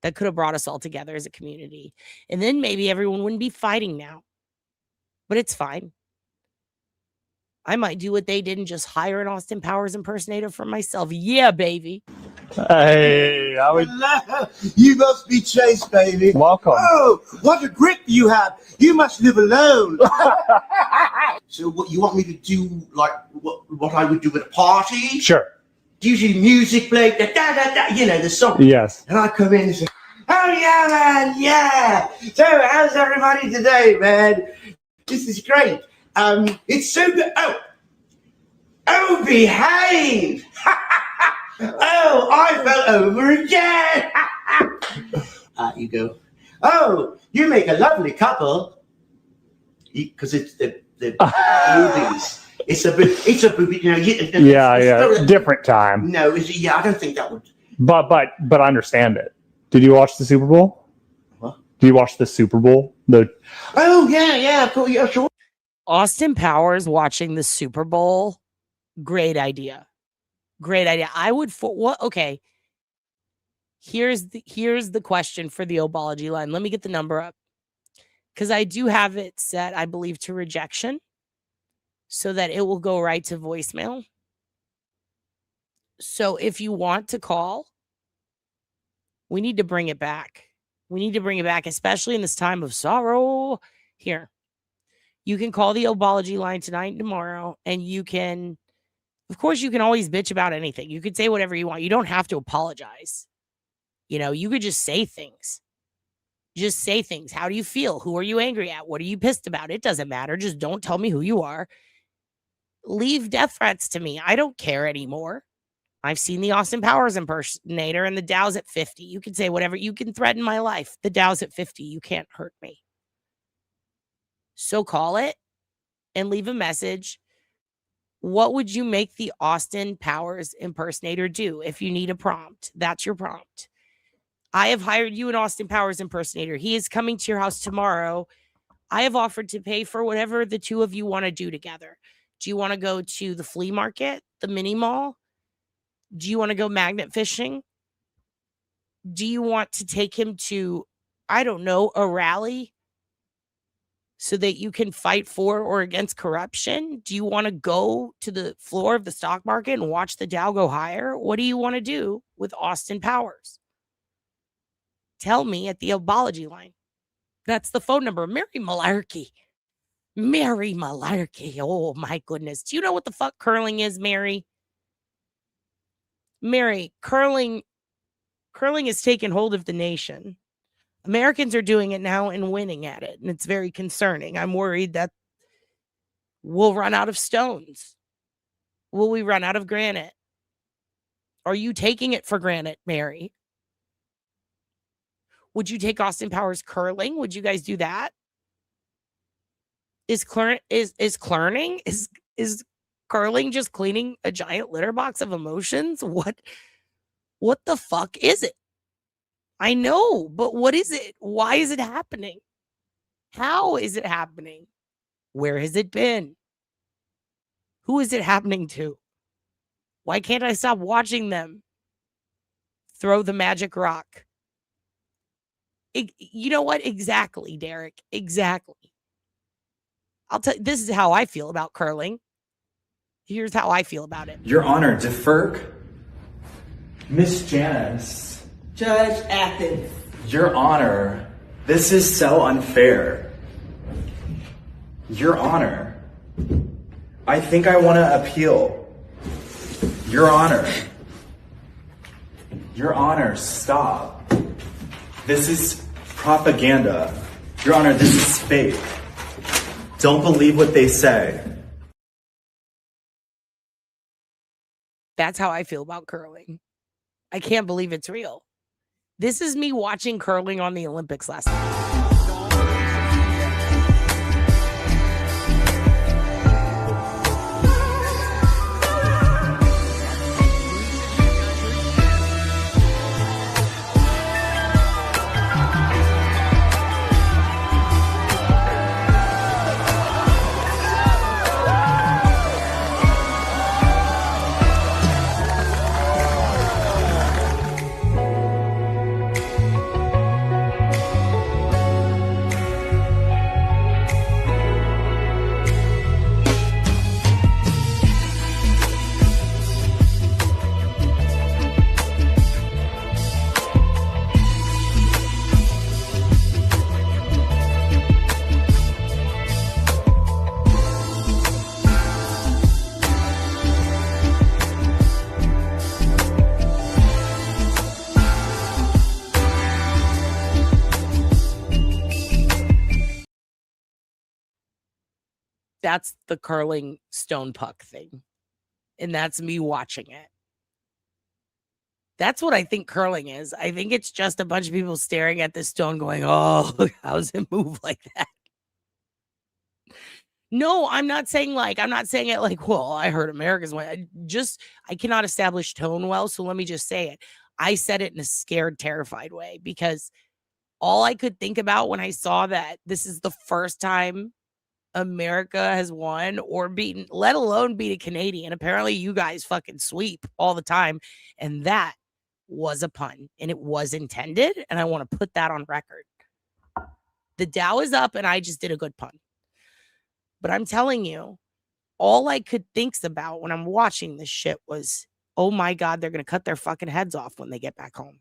that could have brought us all together as a community. And then maybe everyone wouldn't be fighting now. But it's fine. I might do what they did and just hire an Austin Powers impersonator for myself. Yeah, baby. Hey, I would. You must be Chase, baby. Welcome. Oh, what a grip you have. You must live alone. So what you want me to do, like what I would do at a party? Sure. Usually music play, da, da, da, da, you know, the song. Yes. And I come in and say, oh yeah, man, yeah. So how's everybody today, man? This is great. It's so good. Oh, behave. Oh, I fell over again. You go, oh, you make a lovely couple. Because it's the movies. It's a booby, you know. Yeah. Different time. No, yeah, I don't think that would. But I understand it. Did you watch the Super Bowl? What? Did you watch the Super Bowl? Oh yeah, of course, yeah, sure. Austin Powers watching the Super Bowl. Great idea. Great idea. I would what? Okay. Here's the question for the Obology line. Let me get the number up because I do have it set, I believe, to rejection, so that it will go right to voicemail. So if you want to call, we need to bring it back. We need to bring it back, especially in this time of sorrow. Here, you can call the Obology line tonight and tomorrow, and you can Of course, you can always bitch about anything. You could say whatever you want. You don't have to apologize. You know, you could just say things. Just say things. How do you feel? Who are you angry at? What are you pissed about? It doesn't matter. Just don't tell me who you are. Leave death threats to me. I don't care anymore. I've seen the Austin Powers impersonator and the Dow's at 50. You can say whatever. You can threaten my life. The Dow's at 50. You can't hurt me. So call it and leave a message. What would you make the Austin Powers impersonator do if you need a prompt? That's your prompt. I have hired you an Austin Powers impersonator. He is coming to your house tomorrow. I have offered to pay for whatever the two of you want to do together. Do you want to go to the flea market, the mini mall? Do you want to go magnet fishing? Do you want to take him to, I don't know, a rally so that you can fight for or against corruption? Do you want to go to the floor of the stock market and watch the Dow go higher? What do you want to do with Austin Powers? Tell me at the apology line. That's the phone number. Mary Malarkey. Mary Malarkey. Oh, my goodness. Do you know what the fuck curling is, Mary? Mary, curling has taken hold of the nation. Americans are doing it now and winning at it, and it's very concerning. I'm worried that we'll run out of stones. Will we run out of granite? Are you taking it for granted, Mary? Would you take Austin Powers curling? Would you guys do that? Is curling just cleaning a giant litter box of emotions? What the fuck is it? I know, but what is it? Why is it happening? How is it happening? Where has it been? Who is it happening to? Why can't I stop watching them throw the magic rock? You know what? Exactly, Derek. Exactly. I'll tell you, this is how I feel about curling. Here's how I feel about it. Your Honor, defer. Miss Janice. Judge Athens. Your Honor, this is so unfair. Your Honor, I think I want to appeal. Your Honor. Your Honor, stop. This is propaganda. Your Honor, this is fake. Don't believe what they say. That's how I feel about curling. I can't believe it's real. This is me watching curling on the Olympics last night. That's the curling stone puck thing. And that's me watching it. That's what I think curling is. I think it's just a bunch of people staring at this stone going, oh, how does it move like that? No, I'm not saying it like, well, I heard America's way. I cannot establish tone well. So let me just say it. I said it in a scared, terrified way because all I could think about when I saw that this is the first time America has won or beaten, let alone beat a Canadian. Apparently you guys fucking sweep all the time. And that was a pun and it was intended. And I want to put that on record. The Dow is up and I just did a good pun. But I'm telling you, all I could think about when I'm watching this shit was, oh my God, they're going to cut their fucking heads off when they get back home.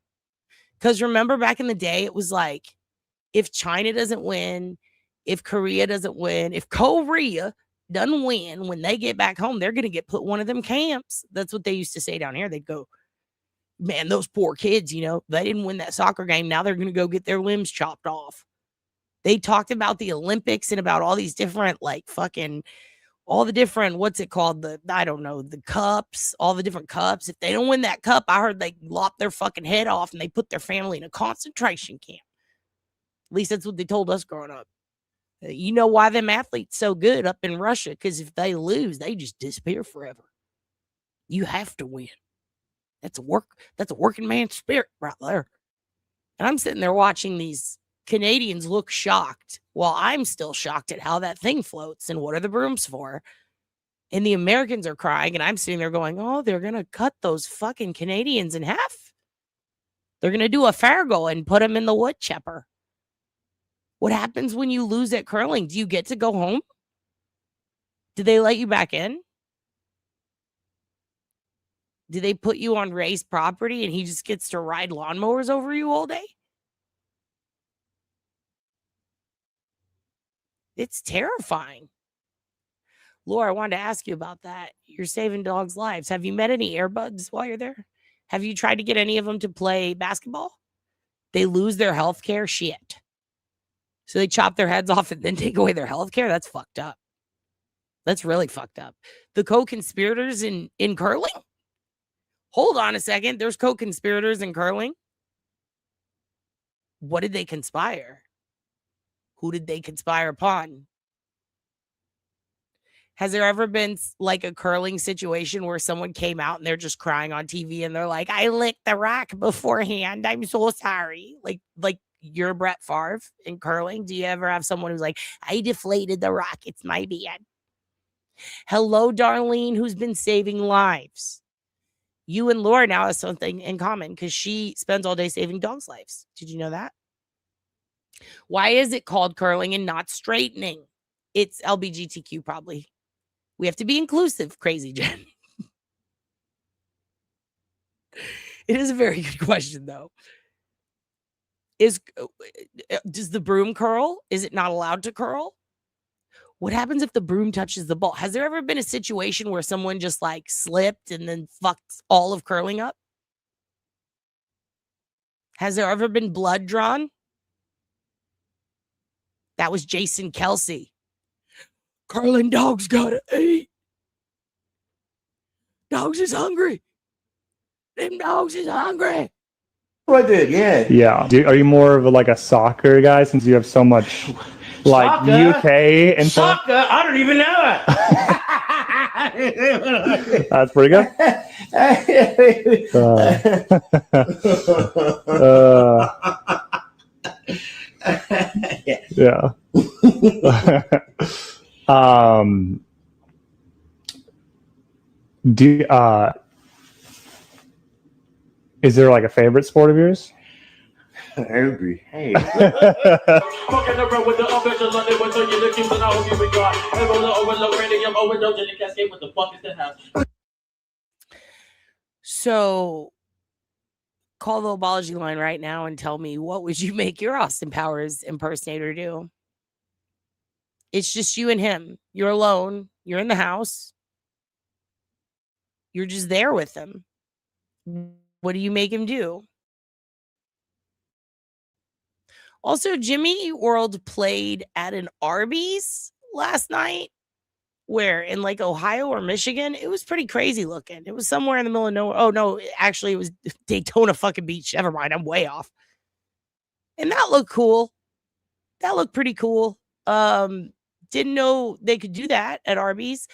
Because remember back in the day, it was like, if China doesn't win, if Korea doesn't win, if Korea done win, when they get back home, they're going to get put one of them camps. That's what they used to say down here. They'd go, man, those poor kids, you know, they didn't win that soccer game. Now they're going to go get their limbs chopped off. They talked about the Olympics and about all these different, like, fucking, all the different, what's it called? I don't know, the cups, all the different cups. If they don't win that cup, I heard they lop their fucking head off and they put their family in a concentration camp. At least that's what they told us growing up. You know why them athletes so good up in Russia? Because if they lose, they just disappear forever. You have to win. That's a working man's spirit right there. And I'm sitting there watching these Canadians look shocked while I'm still shocked at how that thing floats and what are the brooms for. And the Americans are crying and I'm sitting there going, oh, they're going to cut those fucking Canadians in half. They're going to do a Fargo and put them in the wood chipper. What happens when you lose at curling? Do you get to go home? Do they let you back in? Do they put you on Ray's property and he just gets to ride lawnmowers over you all day? It's terrifying. Laura, I wanted to ask you about that. You're saving dogs' lives. Have you met any airbuds while you're there? Have you tried to get any of them to play basketball? They lose their health care? Shit. So they chop their heads off and then take away their health care? That's fucked up. That's really fucked up. The co-conspirators in curling? Hold on a second. There's co-conspirators in curling? What did they conspire? Who did they conspire upon? Has there ever been like a curling situation where someone came out and they're just crying on TV and they're like, I licked the rock beforehand. I'm so sorry. Like you're Brett Favre in curling. Do you ever have someone who's like, I deflated the rock. It's my bad. Hello, Darlene, who's been saving lives. You and Laura now have something in common because she spends all day saving dogs' lives. Did you know that? Why is it called curling and not straightening? It's LGBTQ probably. We have to be inclusive, Crazy Jen. It is a very good question, though. Does the broom curl? Is it not allowed to curl? What happens if the broom touches the ball? Has there ever been a situation where someone just like slipped and then fucked all of curling up? Has there ever been blood drawn? That was Jason Kelsey. Curling dogs gotta eat. Dogs is hungry. Them dogs is hungry. I did, yeah. Yeah. Are you more of like a soccer guy since you have so much like Soccer? UK and stuff? Soccer? I don't even know it. That's pretty good. Yeah. Is there like a favorite sport of yours? Obi, hey. So call the apology line right now and tell me, what would you make your Austin Powers impersonator do? It's just you and him. You're alone. You're in the house. You're just there with him. What do you make him do? Also, Jimmy Eat World played at an Arby's last night. Where? In like Ohio or Michigan? It was pretty crazy looking. It was somewhere in the middle of nowhere. Oh, no. Actually, it was Daytona fucking Beach. Never mind. I'm way off. And that looked cool. That looked pretty cool. Didn't know they could do that at Arby's.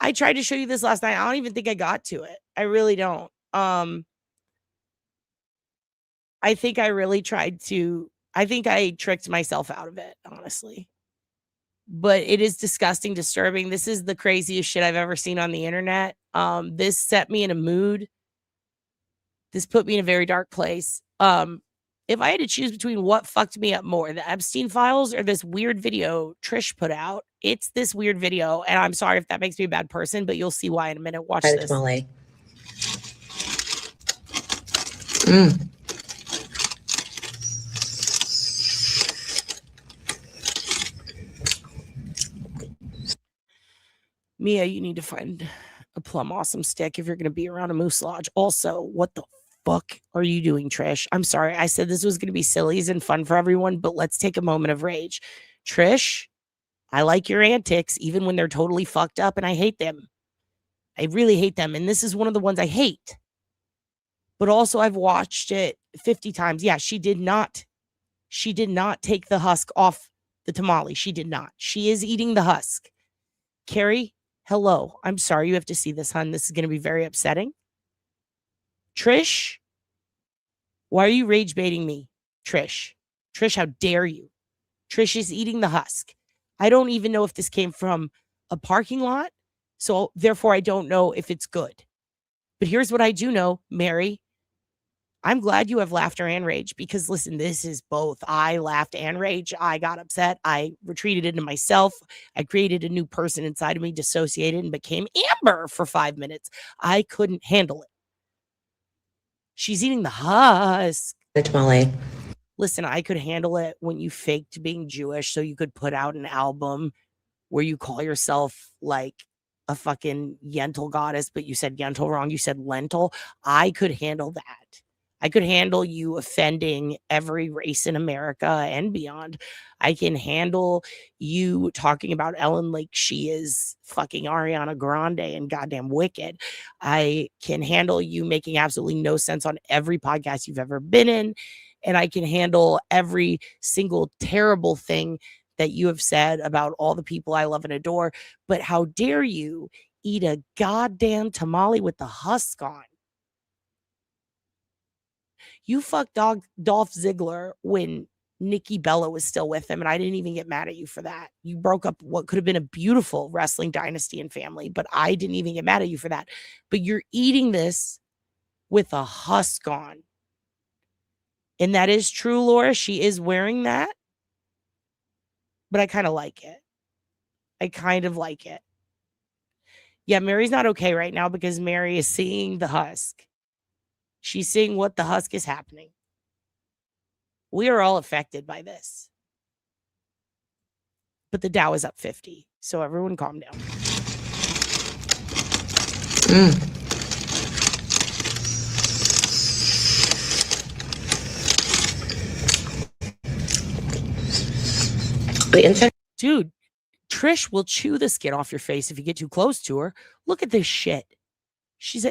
I tried to show you this last night. I don't even think I got to it. I really don't. I think I really tried to. I think I tricked myself out of it, honestly. But it is disgusting, disturbing. This is the craziest shit I've ever seen on the internet. This set me in a mood. This put me in a very dark place. If I had to choose between what fucked me up more, the Epstein files or this weird video Trish put out, it's this weird video. And I'm sorry if that makes me a bad person, but you'll see why in a minute. Watch this. Molly. Mia, you need to find a plum awesome stick if you're going to be around a moose lodge. Also, what the fuck are you doing, Trish? I'm sorry. I said this was going to be sillies and fun for everyone, but let's take a moment of rage. Trish, I like your antics, even when they're totally fucked up, and I hate them. I really hate them. And this is one of the ones I hate. But also, I've watched it 50 times. Yeah, she did not take the husk off the tamale. She did not. She is eating the husk. Carrie, hello. I'm sorry you have to see this, hun. This is going to be very upsetting. Trish, why are you rage baiting me? Trish, how dare you? Trish is eating the husk. I don't even know if this came from a parking lot, so therefore I don't know if it's good. But here's what I do know, Mary. I'm glad you have laughter and rage because, listen, this is both. I laughed and rage. I got upset. I retreated into myself. I created a new person inside of me, dissociated, and became Amber for 5 minutes. I couldn't handle it. She's eating the husk. Tamale. Listen, I could handle it when you faked being Jewish so you could put out an album where you call yourself like a fucking Yentl goddess, but you said Yentl wrong. You said lentil. I could handle that. I could handle you offending every race in America and beyond. I can handle you talking about Ellen like she is fucking Ariana Grande and goddamn Wicked. I can handle you making absolutely no sense on every podcast you've ever been in. And I can handle every single terrible thing that you have said about all the people I love and adore. But how dare you eat a goddamn tamale with the husk on? You fucked Dolph Ziggler when Nikki Bella was still with him, and I didn't even get mad at you for that. You broke up what could have been a beautiful wrestling dynasty and family, but I didn't even get mad at you for that. But you're eating this with a husk on. And that is true, Laura. She is wearing that. But I kind of like it. I kind of like it. Yeah, Mary's not okay right now because Mary is seeing the husk. She's seeing what the husk is happening. We are all affected by this. But the Dow is up 50. So everyone calm down. Dude, Trish will chew the skin off your face if you get too close to her. Look at this shit.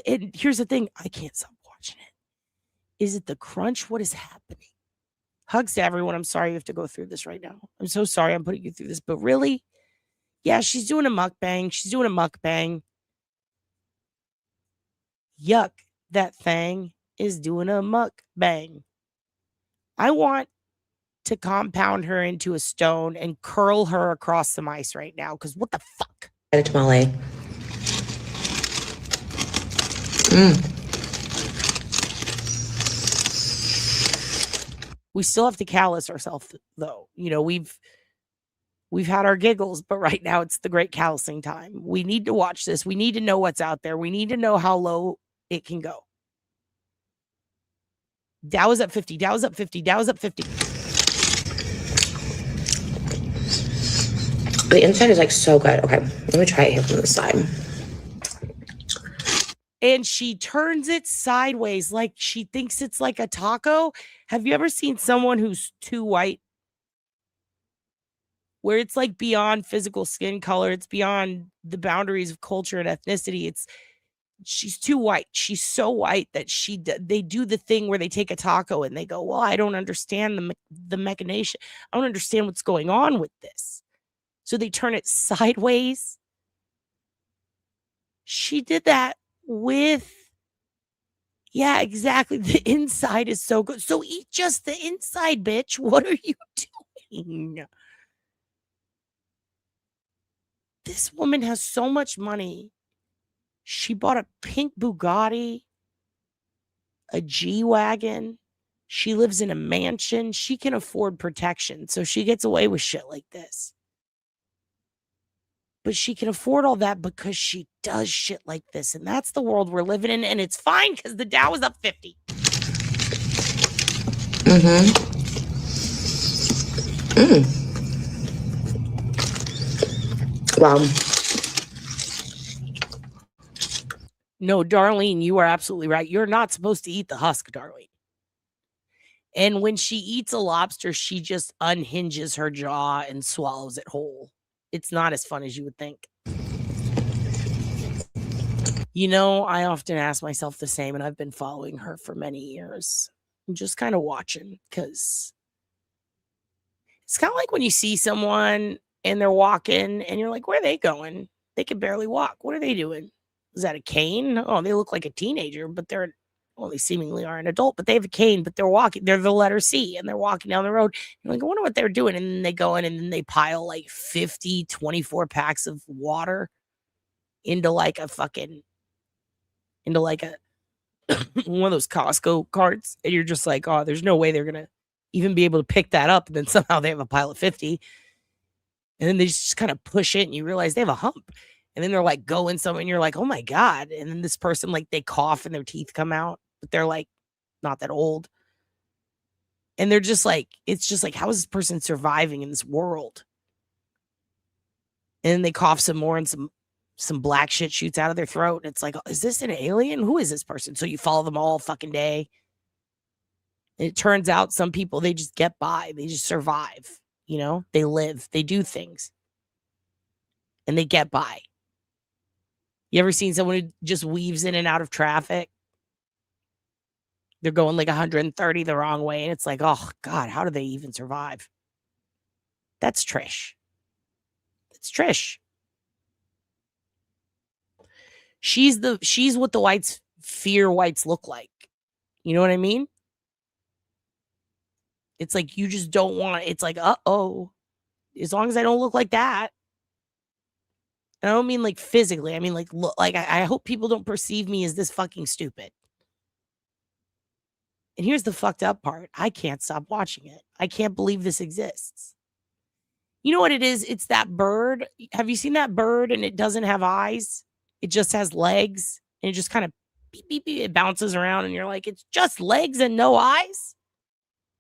And here's the thing. I can't stop watching it. Is it the crunch? What is happening? Hugs to everyone. I'm sorry you have to go through this right now. I'm so sorry I'm putting you through this. But really? Yeah, she's doing a mukbang. She's doing a mukbang. Yuck. That thing is doing a mukbang. I want to compound her into a stone and curl her across some ice right now. Because what the fuck? Tamale. We still have to callous ourselves, though. You know, we've had our giggles, but right now it's the great callousing time. We need to watch this. We need to know what's out there. We need to know how low it can go. Dow is up 50. Dow is up 50. Dow is up 50. The inside is like so good. Okay, let me try it here from the side. And she turns it sideways like she thinks it's like a taco. Have you ever seen someone who's too white? Where it's like beyond physical skin color. It's beyond the boundaries of culture and ethnicity. She's too white. She's so white that they do the thing where they take a taco and they go, well, I don't understand the machination. I don't understand what's going on with this. So they turn it sideways. She did that with, yeah, exactly. The inside is so good. So eat just the inside, bitch. What are you doing? This woman has so much money. She bought a pink Bugatti, a G-Wagon. She lives in a mansion. She can afford protection. So she gets away with shit like this. But she can afford all that because she does shit like this. And that's the world we're living in. And it's fine because the Dow is up 50. Wow. No, Darlene, you are absolutely right. You're not supposed to eat the husk, Darlene. And when she eats a lobster, she just unhinges her jaw and swallows it whole. It's not as fun as you would think. You know, I often ask myself the same, and I've been following her for many years. I'm just kind of watching, because it's kind of like when you see someone and they're walking and you're like, where are they going? They can barely walk. What are they doing? Is that a cane? Oh, they look like a teenager, but they seemingly are an adult, but they have a cane, but they're walking. They're the letter C, and they're walking down the road. You're like, I wonder what they're doing. And then they go in and then they pile like 50, 24 packs of water into like a one of those Costco carts. And you're just like, oh, there's no way they're going to even be able to pick that up. And then somehow they have a pile of 50. And then they just kind of push it and you realize they have a hump. And then they're like going somewhere and you're like, oh my God. And then this person, like, they cough and their teeth come out, but they're like not that old. And they're just like, it's just like, how is this person surviving in this world? And then they cough some more and some black shit shoots out of their throat. And it's like, is this an alien? Who is this person? So you follow them all fucking day. And it turns out some people, they just get by. They just survive. You know, they live, they do things. And they get by. You ever seen someone who just weaves in and out of traffic? They're going like 130 the wrong way. And it's like, oh God, how do they even survive? That's Trish. That's Trish. She's what the whites fear whites look like. You know what I mean? It's like, you just don't want, it's like, uh-oh, as long as I don't look like that. And I don't mean like physically. I mean like, look, like I hope people don't perceive me as this fucking stupid. And here's the fucked up part. I can't stop watching it. I can't believe this exists. You know what it is? It's that bird. Have you seen that bird and it doesn't have eyes? It just has legs and it just kind of beep, beep, beep. It bounces around and you're like, it's just legs and no eyes?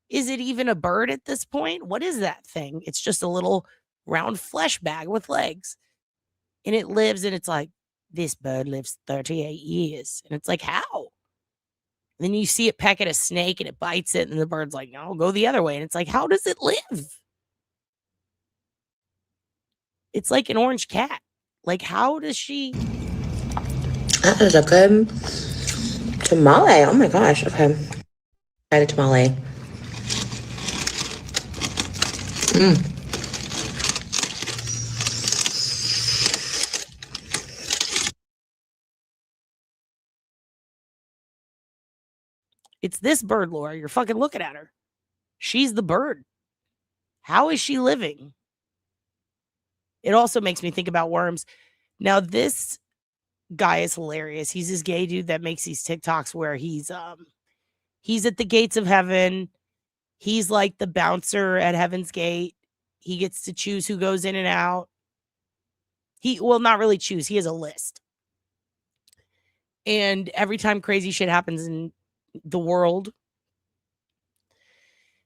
Is it even a bird at this point? What is that thing? It's just a little round flesh bag with legs. And it lives, and it's like, this bird lives 38 years. And it's like, how? And then you see it peck at a snake and it bites it, and the bird's like, no, go the other way. And it's like, how does it live? It's like an orange cat. Like, how does she? That is a good tamale. Oh my gosh. Okay. Try the tamale. It's this bird, Laura. You're fucking looking at her. She's the bird. How is she living? It also makes me think about worms. Now, this guy is hilarious. He's this gay dude that makes these TikToks where he's at the gates of heaven. He's like the bouncer at Heaven's Gate. He gets to choose who goes in and out. Not really choose. He has a list. And every time crazy shit happens in the world,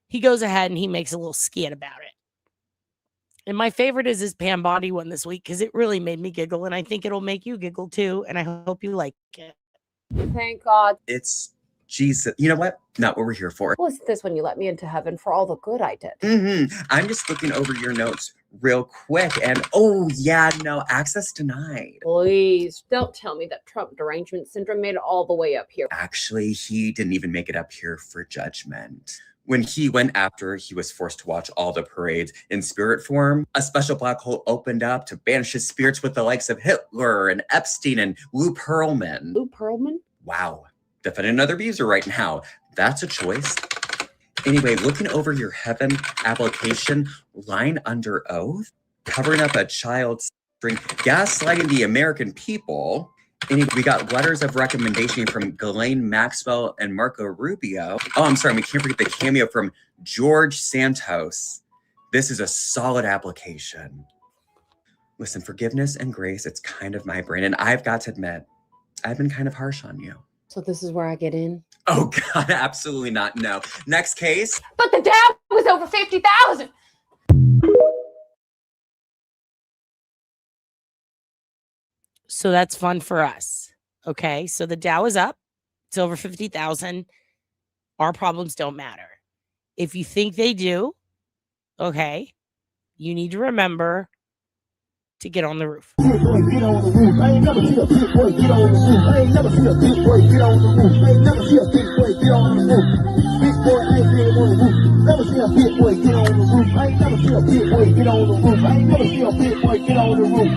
he goes ahead and he makes a little skit about it. And my favorite is his Pam Bondi one this week because it really made me giggle, and I think it'll make you giggle too, and I hope you like it. Thank God. It's Jesus. You know what? Not what we're here for. Well, it's this when you let me into heaven for all the good I did. I'm just looking over your notes real quick, and oh yeah, no, access denied. Please don't tell me that Trump derangement syndrome made it all the way up here. Actually, he didn't even make it up here for judgment. When he went after he was forced to watch all the parades in spirit form, a special black hole opened up to banish his spirits with the likes of Hitler and Epstein and Lou Pearlman. Lou Pearlman? Wow. Defending another abuser right now. That's a choice. Anyway, looking over your heaven application, lying under oath, covering up a child's string, gaslighting the American people. Anyway, we got letters of recommendation from Ghislaine Maxwell and Marco Rubio. Oh, I'm sorry, we can't forget the cameo from George Santos. This is a solid application. Listen, forgiveness and grace, it's kind of my brain. And I've got to admit, I've been kind of harsh on you. So this is where I get in? Oh, God, absolutely not. No. Next case. But the dab was over 50,000. So that's fun for us. Okay, so the Dow is up. It's over 50,000. Our problems don't matter. If you think they do, okay, you need to remember to get on the roof. Get on the roof. I ain't never see a big boy get on the roof. I ain't never see a big boy get on the roof. I ain't never see a big boy get on the roof. Big boy ain't getting on the roof. Never see a big boy get on the roof. I ain't never see a big boy get on the roof. I ain't never see a big boy get on the roof.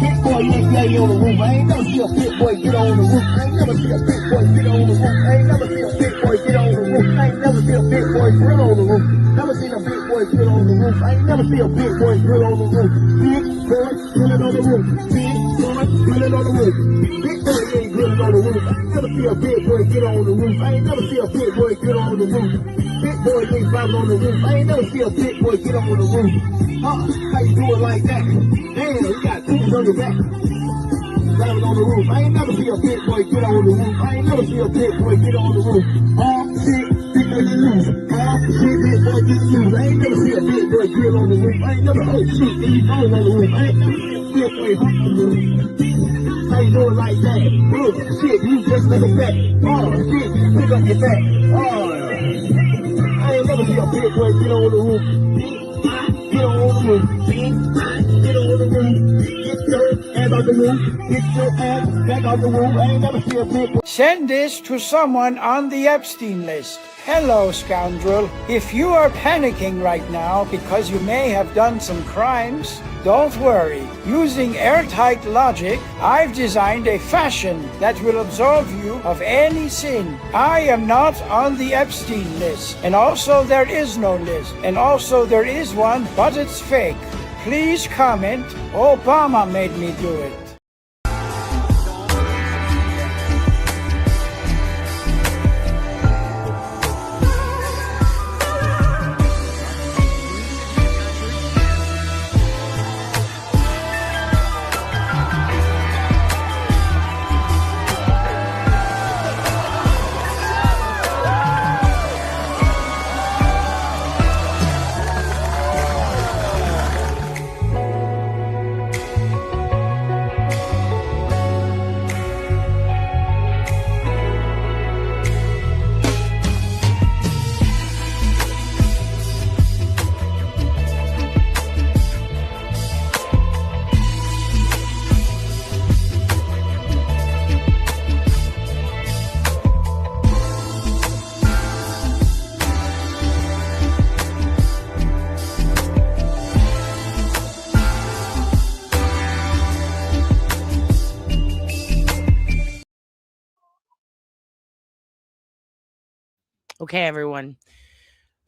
Big boy ain't getting on the roof. I ain't never see a big boy get on the roof. I ain't never see a big boy get on the roof. I ain't never see a big boy get on the roof. I ain't never see a big boy get on the roof. Never seen a big boy get on the roof. I ain't never see a big boy get on the roof. Big boy getting on the roof. Big boy getting on the roof. Big boy ain't getting on the roof. I ain't never see a big boy get on the roof. I ain't never see a big boy get on the roof. Big boy ain't climbing on the roof. I ain't never see a big boy get on the roof. How you do it like that? Damn, you got tools on your back. Climbing on the roof. I ain't never see a big boy get on the roof. I ain't never see a big boy get on the roof. Oh shit, big boy get loose. Oh shit, big boy get loose. I ain't never see a big boy get on the roof. I ain't never, oh shit, he's falling on the roof. I ain't never see a big boy hop on the roof. How you do it like that? Oh shit, you just like a fat. Oh shit, pick up your back. Oh, I ain't never see a big boy get on the roof. Get on the roof. Get on the roof. Get your ass out the roof. Get your ass back out the roof. I ain't never see a big boy. Send this to someone on the Epstein list. Hello, scoundrel. If you are panicking right now because you may have done some crimes, don't worry. Using airtight logic, I've designed a fashion that will absolve you of any sin. I am not on the Epstein list. And also there is no list. And also there is one, but it's fake. Please comment, Obama made me do it. Okay, everyone.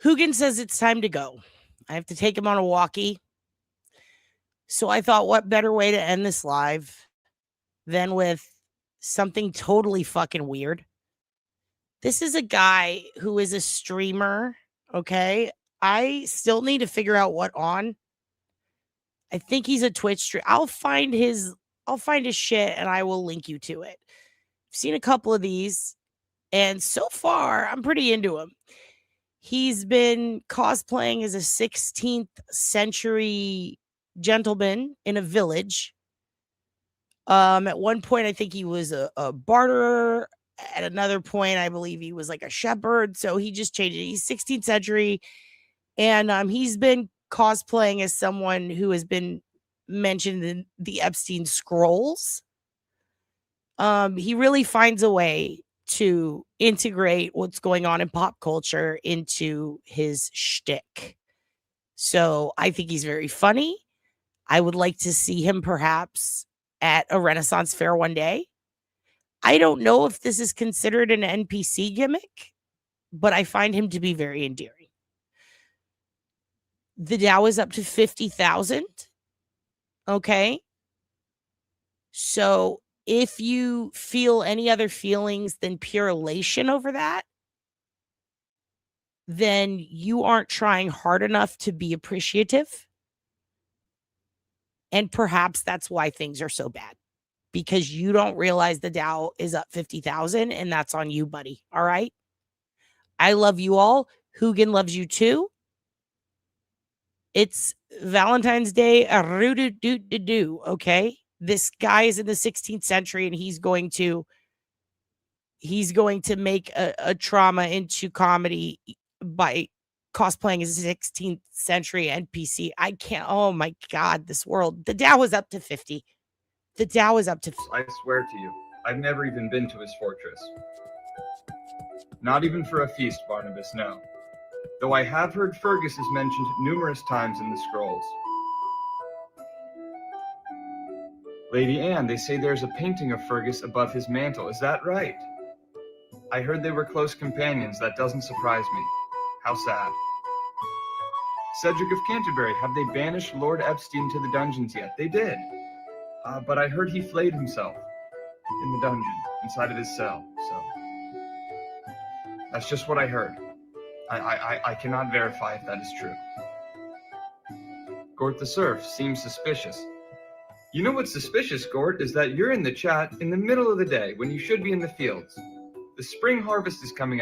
Hugin says it's time to go. I have to take him on a walkie. So I thought, what better way to end this live than with something totally fucking weird? This is a guy who is a streamer, okay? I still need to figure out what on. I think he's a Twitch streamer. I'll find his shit and I will link you to it. I've seen a couple of these. And so far, I'm pretty into him. He's been cosplaying as a 16th century gentleman in a village. At one point, I think he was a barterer. At another point, I believe he was like a shepherd. So he just changed it. He's 16th century. And he's been cosplaying as someone who has been mentioned in the Epstein scrolls. He really finds a way to integrate what's going on in pop culture into his shtick. So I think he's very funny. I would like to see him perhaps at a Renaissance fair one day. I don't know if this is considered an NPC gimmick, but I find him to be very endearing. The Dow is up to 50,000. Okay. So if you feel any other feelings than pure elation over that, then you aren't trying hard enough to be appreciative. And perhaps that's why things are so bad, because you don't realize the Dow is up 50,000 and that's on you, buddy. All right. I love you all. Hugin loves you too. It's Valentine's Day. Okay. This guy is in the 16th century and he's going to he's going to make a trauma into comedy by cosplaying as a 16th century NPC. I can't. Oh my God, this world. The Dow is up to 50. The Dow is up to. I swear to you, I've never even been to his fortress. Not even for a feast, Barnabas, no. Though I have heard Fergus is mentioned numerous times in the scrolls. Lady Anne, they say there's a painting of Fergus above his mantle. Is that right? I heard they were close companions. That doesn't surprise me. How sad. Cedric of Canterbury, have they banished Lord Epstein to the dungeons yet? They did. But I heard he flayed himself in the dungeon, inside of his cell, so. That's just what I heard. I cannot verify if that is true. Gort the Surf seems suspicious. You know what's suspicious, Gort, is that you're in the chat in the middle of the day when you should be in the fields. The spring harvest is coming up.